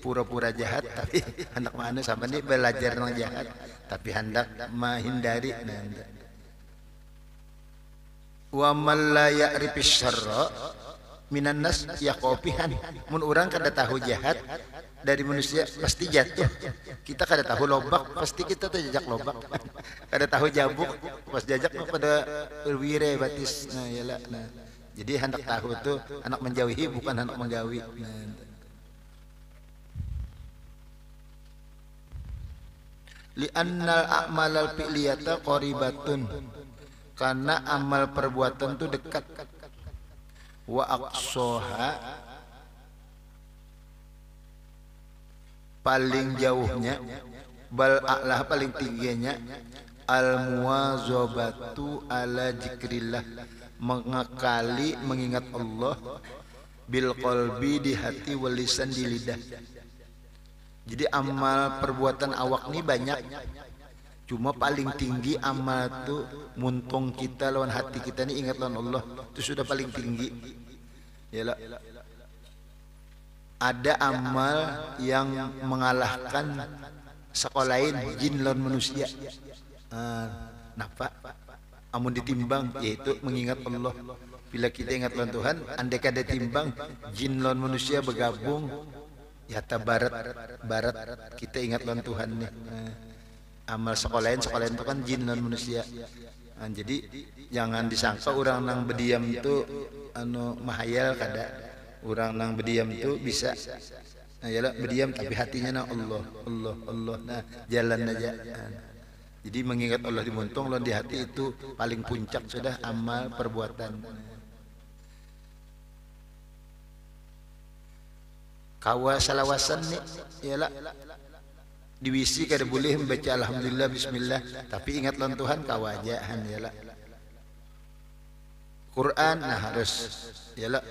pura-pura jahat tapi hendak mana sama nih belajar nang jahat, tapi hendak menghindari. Wa man la ya'rifis syarra minan nas ya kopihan mun urang kada tahu jahat dari manusia pasti jatuh. Kita kada tahu lobak pasti kita terjajak lobak. Kada tahu jabuk pas jajak mah pada wire batis. Nah yalah. Nah jadi hendak tahu tuh anak menjauhi bukan anak menggawi. Nah, li annal a'malal fi'liyata qaribatun, karena amal perbuatan tuh dekat. Wa aqsaha, paling jauhnya, bal a'lah paling tingginya, al muwazabatu ala zikrillah, mengakali mengingat Allah, bil qalbi di hati, wal lisan di lidah. Jadi amal perbuatan awak ini banyak, cuma paling tinggi amal tuh muntung kita lawan hati kita nih ingat lawan Allah, itu sudah paling tinggi. Yalah. Ada amal yang mengalahkan sekolahin jin lawan manusia. Napa? Amun ditimbang yaitu mengingat Allah. Bila kita ingat lawan Tuhan, andai kada timbang jin lawan manusia bergabung, ya barat kita ingat lawan Tuhan nih. Amal sekolahin itu kan jin lawan manusia. Jadi jangan disangka orang nang berdiam itu mahayal kada. Orang nang berdiam itu bisa yalah berdiam tapi hatinya na Allah. Nah jalan aja. Jadi mengingat Allah di muntung lawan di hati itu paling puncak sudah amal perbuatan. Kawa salawasan nih yalah diwisi kada boleh membaca alhamdulillah bismillah, tapi ingat lawan Tuhan kawajahan yalah. Quran nah harus yalah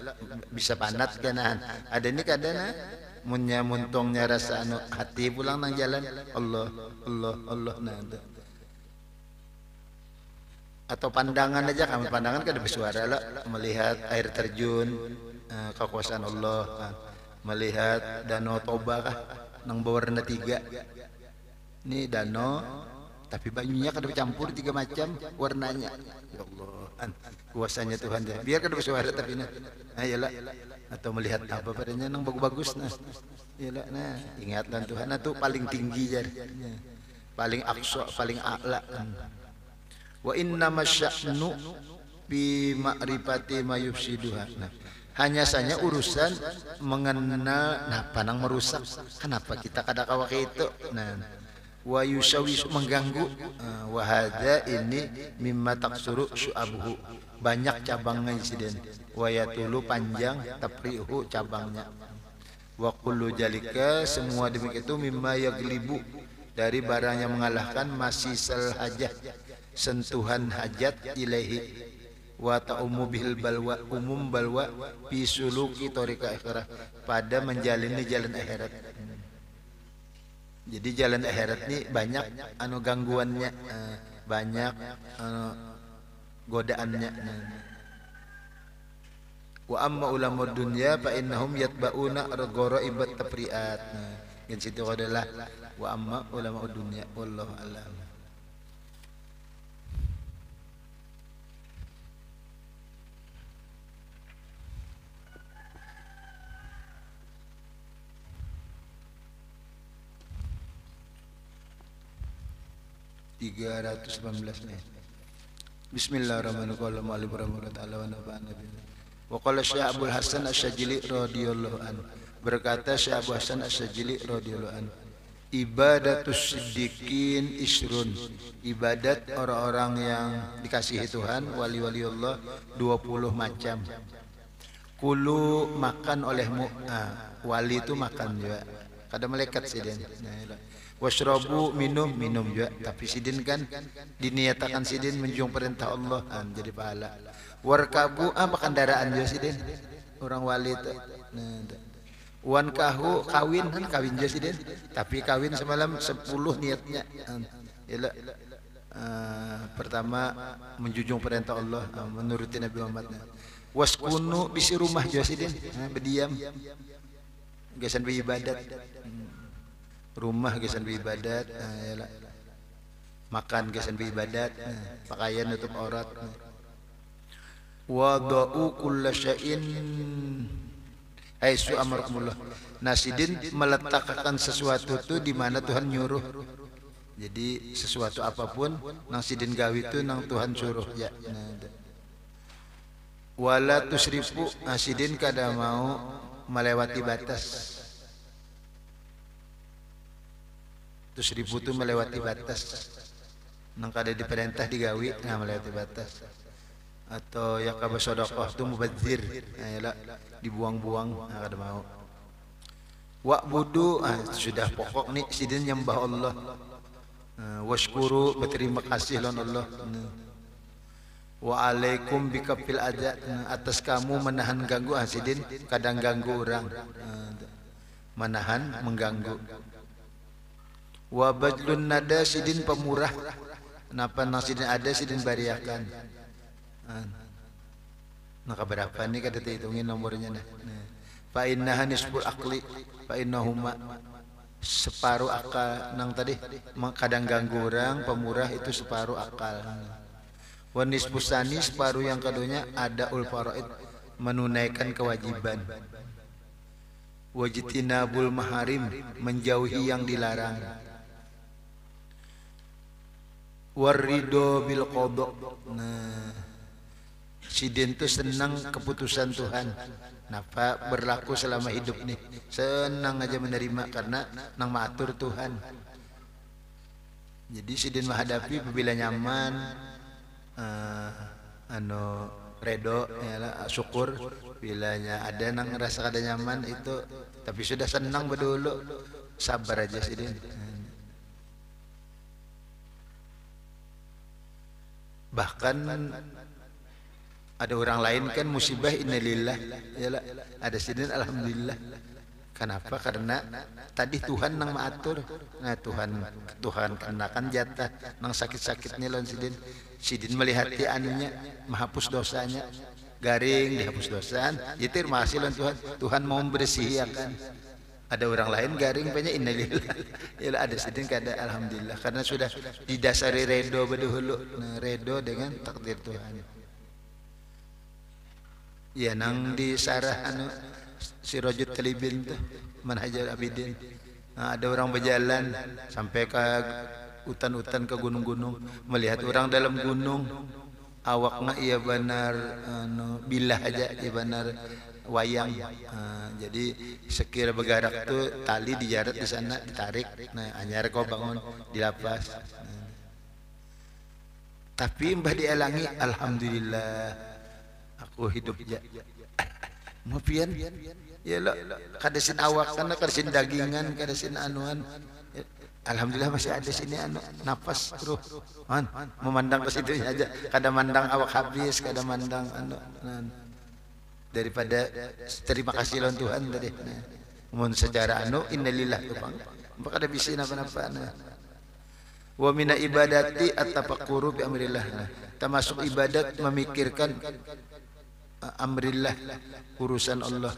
bisa panat kanahan. Ada ini kadana munnya muntongnya rasa hati pulang nang jalan Allah nah itu. Atau pandangan aja, kami pandangan kada bersuara lah, melihat air terjun kekuasaan Allah, melihat danau Toba kah nang berwarna 3. Ini danau tapi banyunya kada bercampur 3 macam warnanya. Ya Allah, kuasanya Tuhan ya. Biar kada bersuara tapi nah. Ayolah. Atau melihat apa padanya nang bagus-bagus nah. Iyalah nah, ingatlah Tuhan itu paling tinggi jar. Paling aqsa, paling a'la. Wa inna masya'nu bi ma'rifati ma yufsiduha. Nah, hanya saja urusan mengenal panang merusak. Kenapa kita kada kawa itu? Nah, wa yusawisu mengganggu. Wa hadza ini mimma taksuru syu'abuhu. Banyak cabangnya insiden. Wa yatulu panjang taprihu cabangnya. Wa kullu jalika semua demikian itu mimma yaglibu dari barang yang mengalahkan masisal hajat sentuhan hajat ilaihi wa ta'umu bil balwa umum balwa fi suluki tariqa akhirat pada menjalani jalan akhirat. Jadi jalan akhirat ini banyak gangguannya, banyak godaannya. Wa amma ulama dunya fa innahum yatba'una ghara'ibat tafri'at. Yang situ adalah wa amma ulama dunya wallahu a'lam. Bismillahirrahmanirrahim. Wa qala Syekh Abdul Hasan Asy-Syadzili radhiyallahu an, berkata Syekh Abdul Hasan Asy-Syadzili radhiyallahu an, ibadatus siddiqin isrun, ibadat orang-orang yang dikasihi Tuhan, wali-wali Allah 20 macam. Kulu makan olehmu, wali itu makan juga, kada malaikat sidin. Washrabu minum juga, tapi sidin kan diniatakan sidin menjunjung perintah Allah, jadi pahala. Warkabu apa kendaraan juga sidin orang wali itu. Wan kahu kawin kan kawin juga sidin, tapi kawin semalam 10 niatnya. Yalah. Pertama menjunjung perintah Allah, menuruti Nabi Muhammad. Waskunu bisi rumah juga sidin, berdiam. Gasan beribadat. Rumah gasan beribadat, yalah. Makan gasan beribadat, pakaian tutup aurat. wada'u kulla syai'in haitsu amarakumullah. Nah, sidin meletakkan sesuatu itu di mana Tuhan nyuruh. Jadi sesuatu apapun nang sidin gawi itu nang Tuhan suruh ya. Wala tusrifu, sidin kada mau melewati batas. Tusrifu itu melewati batas. Nang kada diperintah digawi, nah melewati batas. Atau ya kaba sedekah itu mubadzir, nah dibuang-buang, nah kada mau. Wa'budu, sudah pokok nih sidin nyembah Allah. Washkuru, berterima kasih lawan Allah. Wa alaikum bikafil adza, atas kamu menahan ganggu. Sidin kadang ganggu orang, menahan mengganggu. Wa badlun nada, sidin pemurah. Kenapa nang sidin ada sidin bariakan. Nah berapa nih kada dihitungin nomornya nah. Fa innaha nisful aqli, fa innahuma separuh akal. Nang tadi kadang ganggu orang, pemurah itu separuh akal. Wa nisfusani, separuh yang keduanya ada ul faraid, menunaikan kewajiban. Wajtinabul maharim, menjauhi yang dilarang. Warido bil qada. Nah, sidin itu senang keputusan Tuhan. Napa berlaku selama hidup nih, senang aja menerima karena nang maatur Tuhan. Jadi sidin menghadapi bila nyaman, redo ya syukur. Bilanya ada nang ngerasa kada nyaman itu, tapi sudah senang berdulu, sabar aja sidin. Bahkan ada orang lain kan musibah innalillah, yalah ada sidin alhamdulillah. Kenapa? Karena tadi Tuhan nang maatur. Nah Tuhan kenakan jatah nang sakit-sakitnya lawan sidin melihati anunya, menghapus dosanya, garing dihapus dosaan. Itu masih lawan Tuhan mau membersihi akan. Ada orang lain garing banyak innalillah. Yalah ada sidin kada alhamdulillah karena sudah didasari redo bedahulu. Nah, redo dengan takdir Tuhan. Ya nang di sarah Sirajut Talibin tuh Manhajar Abidin. Nah, ada orang berjalan sampai ke hutan-hutan, ke gunung-gunung, melihat orang dalam gunung, awaknya iya benar bilah aja, iya benar wayang. Jadi sekira bergerak tuh tali dijaret di sana, ditarik. Nah, anyar kau bangun dilapas. Tapi mbah dielangi, alhamdulillah aku hidup ya. Mapian ya lo kadasin awak kana kadasin dagingan kadasin anuan. Alhamdulillah masih ada sini nafas ruh memandang ke situ aja, kada mandang awak habis, kada mandang daripada terima kasih lawan Tuhan tadi. Mun secara innalillah tuh bang kada bisa napa-napa. Wa mina ibadati at-tafakkuru bi amrillah, termasuk ibadat memikirkan amrillah, urusan Allah.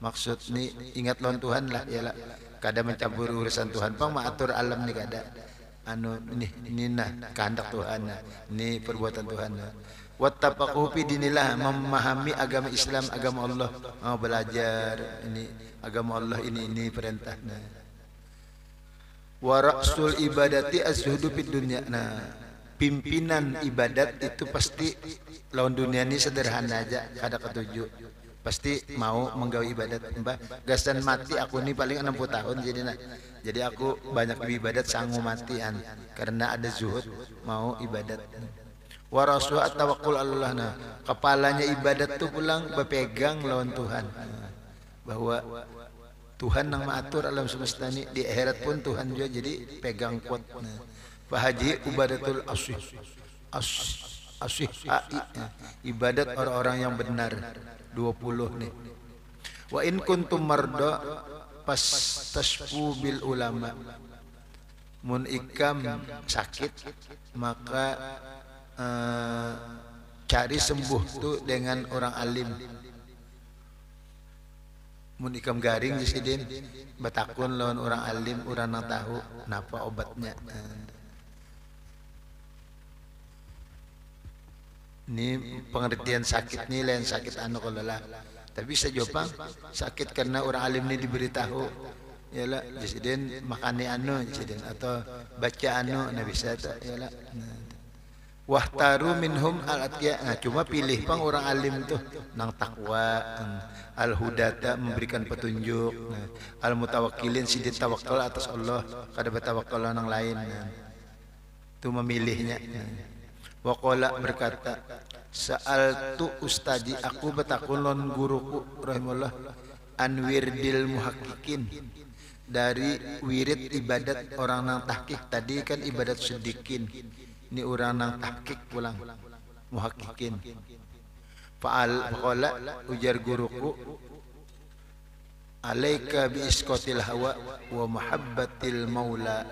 Maksud ni ingat lawan Tuhan lah, ya lah. Kada mencampur urusan Tuhan, pang maatur alam ni kada. Ini nah kehendak Tuhan, ini perbuatan Tuhan. Wattaqu fi dinillah, memahami agama Islam, agama Allah, mau belajar ini agama Allah, ini perintahnya. Wa ra'sul ibadati az-zuhdu fid dunya. Nah, pimpinan ibadat itu pasti lawan dunia ini sederhana aja, kada ketujuh. Pasti mau menggawi ibadat. Mbah, gasan mati aku ini paling 60 tahun jadi aku banyak ibadat sanggup matian karena ada zuhud mau ibadat. Wa rasul at-tawakkul Allah. Nah, kepalanya ibadat tuh pulang berpegang lawan Tuhan. Bahwa Tuhan yang mengatur alam semesta ini, di akhirat pun Tuhan juga, jadi pegang kuat. Fahaji ibadatul asih ibadat orang-orang yang benar 20 nih. Wa in kuntum marda fastasfu bil ulama. Mun ikam sakit maka cari sembuh tuh dengan orang alim. Mun ikam garing di sidin batakun lawan orang alim, orang yang tahu napa obatnya. Ini pengertian sakit ni lain sakit anu kalau lah. Tapi bisa jawab sakit karena orang alim ni diberitahu. Yalah, presiden makani anu presiden atau baca anu nah bisa tak yalah. Wahtaru minhum al-atqiya. Nah, cuma pilih pang orang alim tuh nang takwa, al-hudata memberikan petunjuk, nah, al-mutawakkilin sidin tawakkal atas Allah, kada bertawakkal nang lain. Nah, itu memilihnya. Nah. Waqala berkata, sa'altu ustadi, aku bertakun lon guruku rahimahullah an wirdil muhaqqiqin, dari wirid ibadat orang nang tahqiq. Tadi kan ibadat sedikin, ini orang nang tahqiq pulang muhaqqiqin. Faqala ujar guruku, alaika bi isqatil hawa wa muhabbatil maula,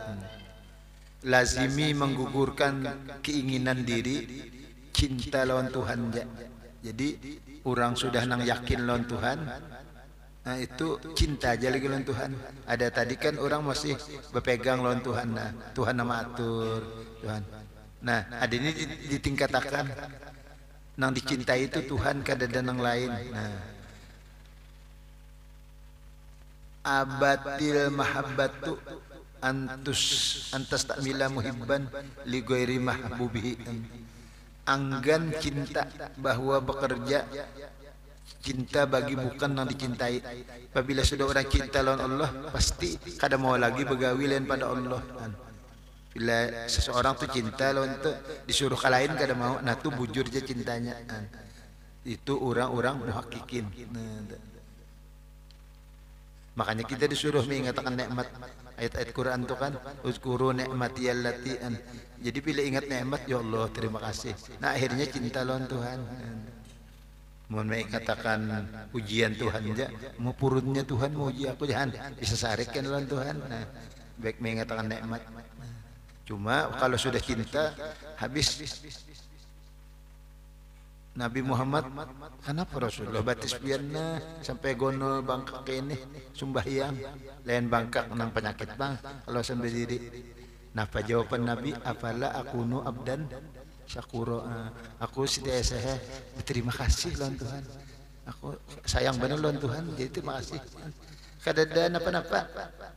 lazimi menggugurkan keinginan diri, cinta lawan Tuhan. Jadi orang sudah nang yakin lawan Tuhan, nah itu cinta aja lagi lawan Tuhan. Ada tadi kan orang masih berpegang lawan Tuhan, nah Tuhan nama atur Tuhan. Nah ada ini ditingkatakan nang dicintai itu Tuhan, kada ada nang lain. Nah abatil mahabbatu antas takmila muhibban li ghairi mahbubihi, anggan cinta bahwa bekerja cinta bagi bukan yang dicintai. Apabila sudah orang cinta lawan Allah, pasti kada mau lagi begawi lain pada Allah. Bila seseorang tu cinta lawan tu disuruh kalahin kada mau, nah tu bujur je cintanya. Itu orang-orang muhaqqiqin. Makanya kita disuruh mengingatkan nikmat. Ayat-ayat Quran itu kan uzkuru ni'mati allati an. Jadi bila ingat nikmat, ya Allah terima kasih. Nah akhirnya cinta lawan Tuhan. Mau mengatakan ujian Tuhan aja, mau purunnya Tuhan mau uji aku jangan bisa sarikan lawan Tuhan. Nah baik mengatakan nikmat. Cuma kalau sudah cinta habis. Nabi Muhammad kenapa Rasulullah batis biarna sampai gono bangkak ini sumbahyang lain bangkak nang penyakit bang kalau sampai diri. Napa jawaban Nabi, afala akunu abdan syakuro, aku setiasa berterima kasih lawan Tuhan, aku sayang benar lawan Tuhan, jadi terima kasih. Kada ada napa-napa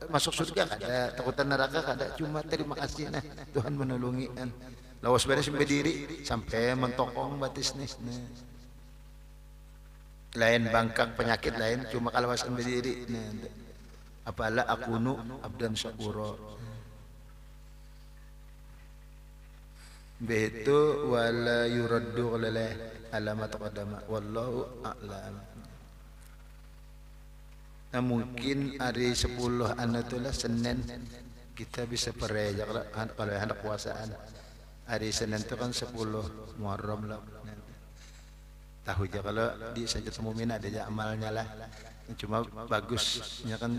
masuk surga, kada takutan neraka, kada, cuma terima kasih nah Tuhan menolongi. Lawas beres sampai diri sampai mentokong batis nih. Lain bangkang penyakit lain, cuma kalau sampai diri. Apalah akunu abdan syakuro. Begitu wala yuraddu oleh alamat qadama. Wallahu a'lam. Nah, mungkin hari 10 anatulah Senin kita bisa pereja kalau hendak puasaan. Hari Senin itu kan 10 Muharram lah. Tahu aja kalau di Sajid Mumin ada aja amalnya lah. Cuma bagusnya kan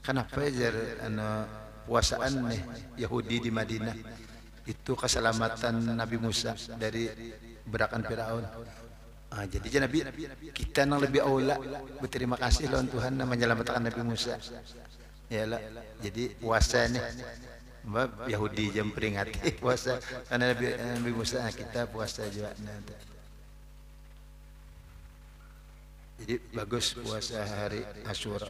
kenapa ya puasaan nih Yahudi di Madinah itu keselamatan Nabi Musa dari berakan Firaun. Jadi Nabi kita yang lebih aula berterima kasih lawan Tuhan yang menyelamatkan Nabi Musa. Yalah, jadi puasa nih Mbak Yahudi jam peringati puasa karena Nabi Musa, kita puasa juga. Jadi bagus puasa hari Asyura.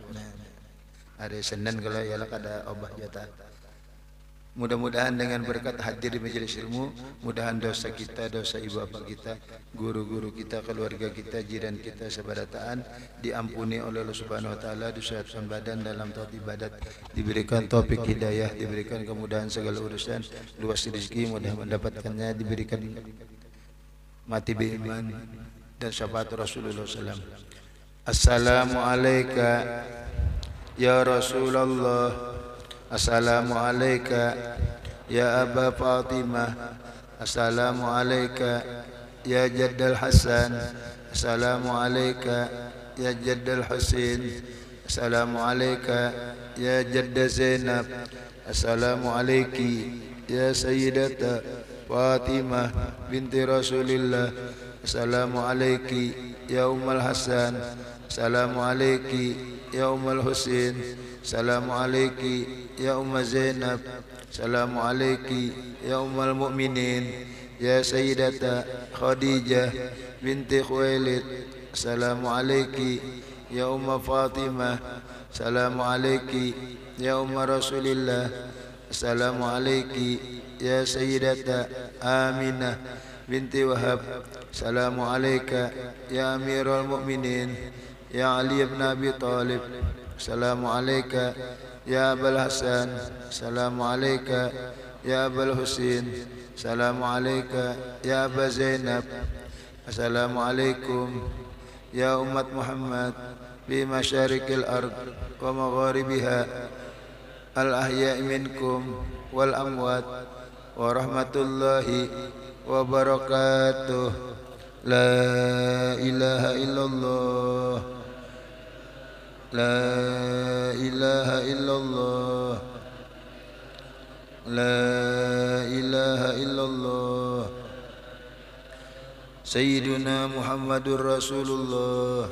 Hari Senin kalau ialah kada obah jatah. Mudah-mudahan dengan berkat hadir di majelis ilmu, mudahan dosa kita, dosa ibu bapa kita, guru-guru kita, keluarga kita, jiran kita, sebadataan diampuni oleh Allah Subhanahu wa taala, disehatkan badan dalam taat ibadat, diberikan taufik hidayah, diberikan kemudahan segala urusan, luas rezeki mudah mendapatkannya, diberikan mati beriman dan syafaat Rasulullah SAW. Assalamualaikum ya Rasulullah. Assalamu alayka ya Aba Fatimah. Assalamu alayka ya Jaddal Hasan. Assalamu alayka ya Jaddal Husain. Assalamu alayka ya Jadda Zainab. Assalamu alayki ya Sayyidata Fatimah binti Rasulillah. Assalamu alayki ya Ummul Hasan. Assalamu alayki ya Ummul Husain. Assalamu alayki ya Umma Zainab. Assalamu alayki ya Ummul Mukminin. يا سيدة خديجة بنت خويلد السلام عليك يا أم فاطمة السلام عليك يا أم رسول الله السلام عليك يا سيدة آمنة بنت وهب السلام عليك يا أمير المؤمنين يا علي بن أبي طالب السلام عليك يا أبا الحسن السلام عليك يا أبا الحسين السلام عليك يا أبا زينب السلام عليكم يا أمة محمد في مشارق الأرض ومغاربها الأحياء منكم والأموات ورحمة الله وبركاته. لا إله إلا الله لا إله إلا الله لا إله إلا الله سيدنا محمد رسول الله.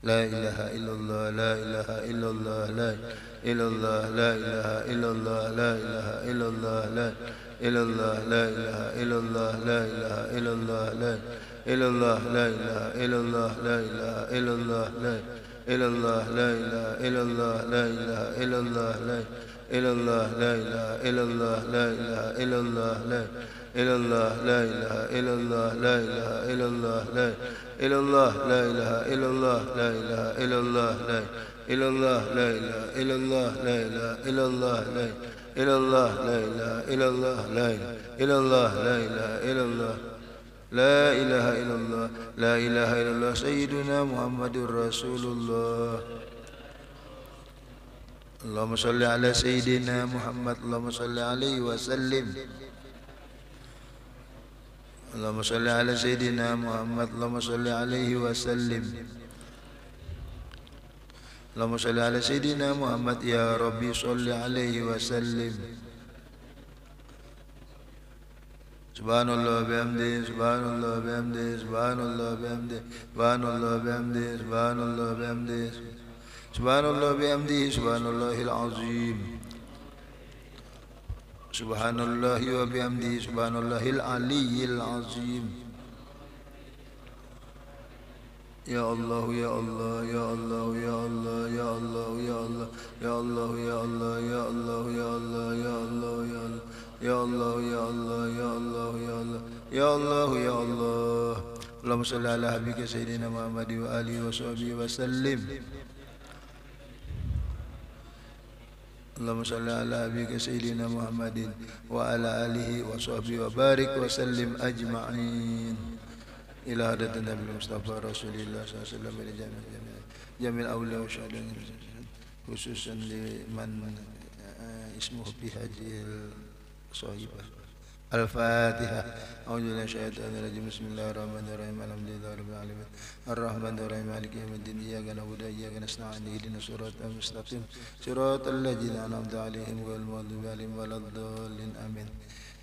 لا إله إلا الله لا إله إلا الله لا إلا الله لا إله إلا الله لا إله إلا الله لا إلا الله لا إله إلا الله لا إله إلا الله لا إلا الله لا إله إلا الله لا إله إلا الله لا إلا الله لا إله إلا الله لا إله إلا الله لا إلا الله لا إله إلا الله لا إله إلا الله لا إلى الله لا إله إلا الله لا إله إلا الله لا إلى الله لا إله إلا الله لا إله إلا الله لا إلى الله لا إله إلا الله لا إله إلا الله لا إلى الله لا إله إلا الله لا إلى الله لا إله إلا الله لا إله إلا الله لا إله إلا الله سيدنا محمد رسول الله. اللهم صل على سيدنا محمد اللهم صل عليه وسلم. اللهم صل على سيدنا محمد اللهم صل عليه وسلم. اللهم صل على سيدنا محمد يا ربي صل عليه وسلم. سبحان الله بحمده سبحان الله بحمده سبحان الله بحمده سبحان الله بحمده سبحان الله بحمده سبحان الله بحمده سبحان الله العظيم سبحان الله وبحمده سبحان الله العلي العظيم. يا الله يا الله يا الله يا الله يا الله يا الله يا الله يا الله يا الله يا الله يا الله يا الله يا الله يا الله يا الله يا الله يا الله. اللهم صل على حبيبك سيدنا محمد وآله وصحبه وسلم. اللهم صل على حبيبك سيدنا محمد وعلى آله وصحبه وبارك وسلم أجمعين إلى حضرة النبي المصطفى رسول الله صلى الله عليه وسلم إلى جميع الأولياء والشهداء خصوصا لمن اسمه في هذه الصحيفة. الفاتحة. أعوذ بالله من الشيطان الرجيم بسم الله الرحمن الرحيم الحمد لله رب العالمين الرحمن الرحيم مالك يوم الدين إياك نعبد وإياك نستعين اهدنا الصراط المستقيم صراط الذين أنعمت عليهم غير المغضوب عليهم ولا الضالين آمين.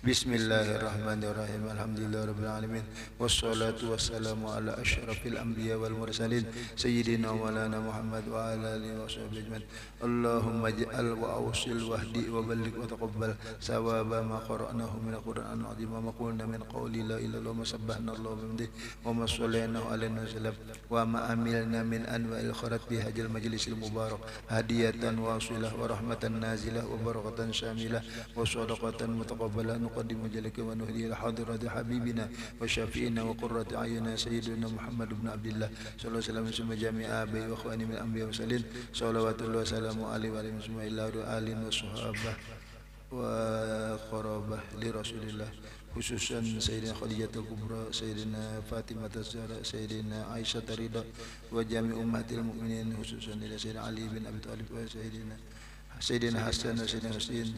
بسم الله الرحمن الرحيم الحمد لله رب العالمين والصلاة والسلام على أشرف الأنبياء والمرسلين سيدنا مولانا محمد وعلى آله وصحبه أجمعين. اللهم اجعل وأوصل واهدي وبلغ وتقبل ثواب ما قرأناه من القرآن العظيم وما قلنا من قول لا إله إلا الله وما سبحنا الله بحمده وما صلينا عليه وسلم وما عملنا من أنواع الخيرات في هذا المجلس المبارك هدية واصلة ورحمة نازلة وبركة شاملة وصدقة متقبلة نقدم جلك ونهدي لحضرة حبيبنا وشفينا وقرة أعيننا سيدنا محمد بن عبد الله صلى الله عليه وسلم ثم جميع آبائي وأخواني من الأنبياء والمرسلين صلوات الله وسلامه عليه وعلى آل وصحابه وقرابه لرسول الله خصوصا سيدنا خديجة الكبرى سيدنا فاطمة الزهراء سيدنا عائشة الرضا وجميع أمهات المؤمنين خصوصا إلى سيدنا علي بن أبي طالب وسيدنا حسن وسيدنا حسين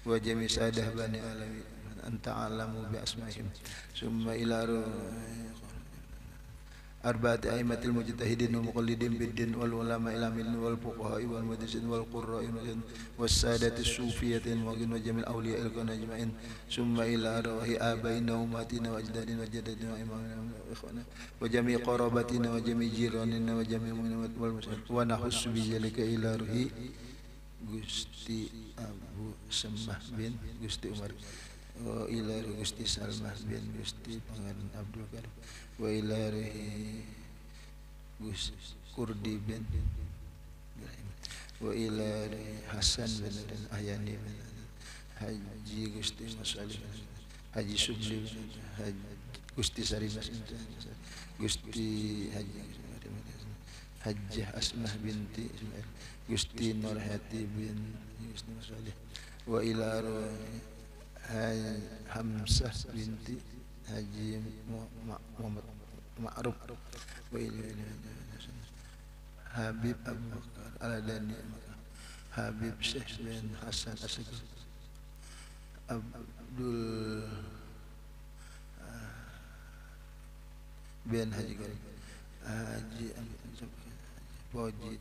وجميع سادة بني آدم أن تعلموا بأسمائهم ثم إلى أربعة أئمة المجتهدين والمقلدين بالدين والعلماء العاملين والفقهاء والمدرسين والقراء والسادة الصوفية وجميع الأولياء الكون أجمعين ثم إلى أرواح آبائنا وأمهاتنا وأجدادنا وجداتنا وإمامنا وإخواننا وجميع قراباتنا وجميع جيراننا وجميع المؤمنين والمسلمين ونخص بذلك إلى روح Gusti Abu Sembah bin Gusti Umar, wa ila Gusti Salmah bin Gusti Pangeran Abdul Karim, wa ila Gus Kurdi bin Ibrahim, wa ila Hasan bin Ayani bin Haji Gusti Masalih, Haji Subli bin Gusti Sarimas, Gusti Hajjah Asmah binti Ismail, Gusti Nurhati bin Gusti Masalih, wa ila Hamzah binti Haji Muhammad Ma'ruf, wa ila Habib Abu Bakar Al-Adani, Habib Syekh bin Hasan Asegaf, Abdul bin Haji Karim, Haji Poji,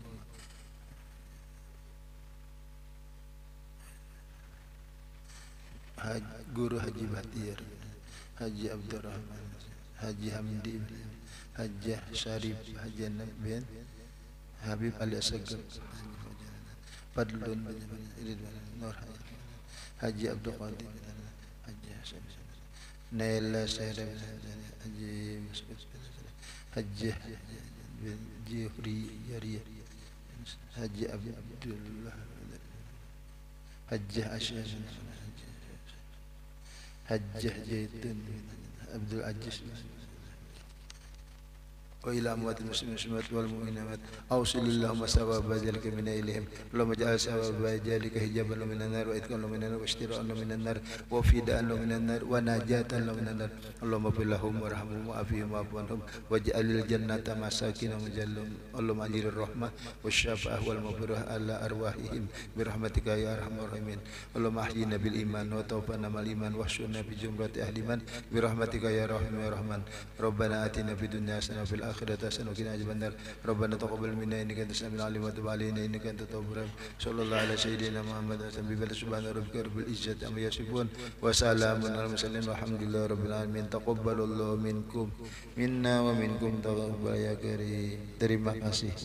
Guru Haji Batir, Haji Abdurrahman, Haji Hamdi, Haji Syarif, Haji bin Habib Ali Asegaf, Fadlun bin Nur, Haji Abdul Qadir, Haji Hasan, Naila Syarif, Haji Mas'ud, Haji bin Jifri Yari, Haji Abdullah, Haji Asyad, Haji Jaitun, Abdul Aziz, وإلى أموات المسلمين والمؤمنات أوصل اللهم ثواب ذلك من إليهم، اللهم اجعل ثواب ذلك حجابا من النار وإتقاء من النار واشتراء من النار وفداء من النار ونجاة من النار، اللهم اغفر لهم وارحمهم وعافهم واعف عنهم واجعل الجنة مساكنهم جلهم، اللهم أجر الرحمة والشفاعة والمغفرة على أرواحهم برحمتك يا أرحم الراحمين، اللهم أحينا بالإيمان وتوفنا مع الإيمان واحشرنا في زمرة أهل الإيمان برحمتك يا رحيم يا رحمن، ربنا آتنا في الدنيا حسنة وفي الآخرة حسنة وقنا عذاب النار، ربنا تقبل منا إنك أنت السميع العليم وتب علينا إنك أنت التواب الرحيم، صلى الله على سيدنا محمد وسلم، سبحان ربك رب العزة عما يصفون وسلام على المرسلين والحمد لله رب العالمين. تقبل الله منكم منا ومنكم تقبل يا كريم. Terima kasih.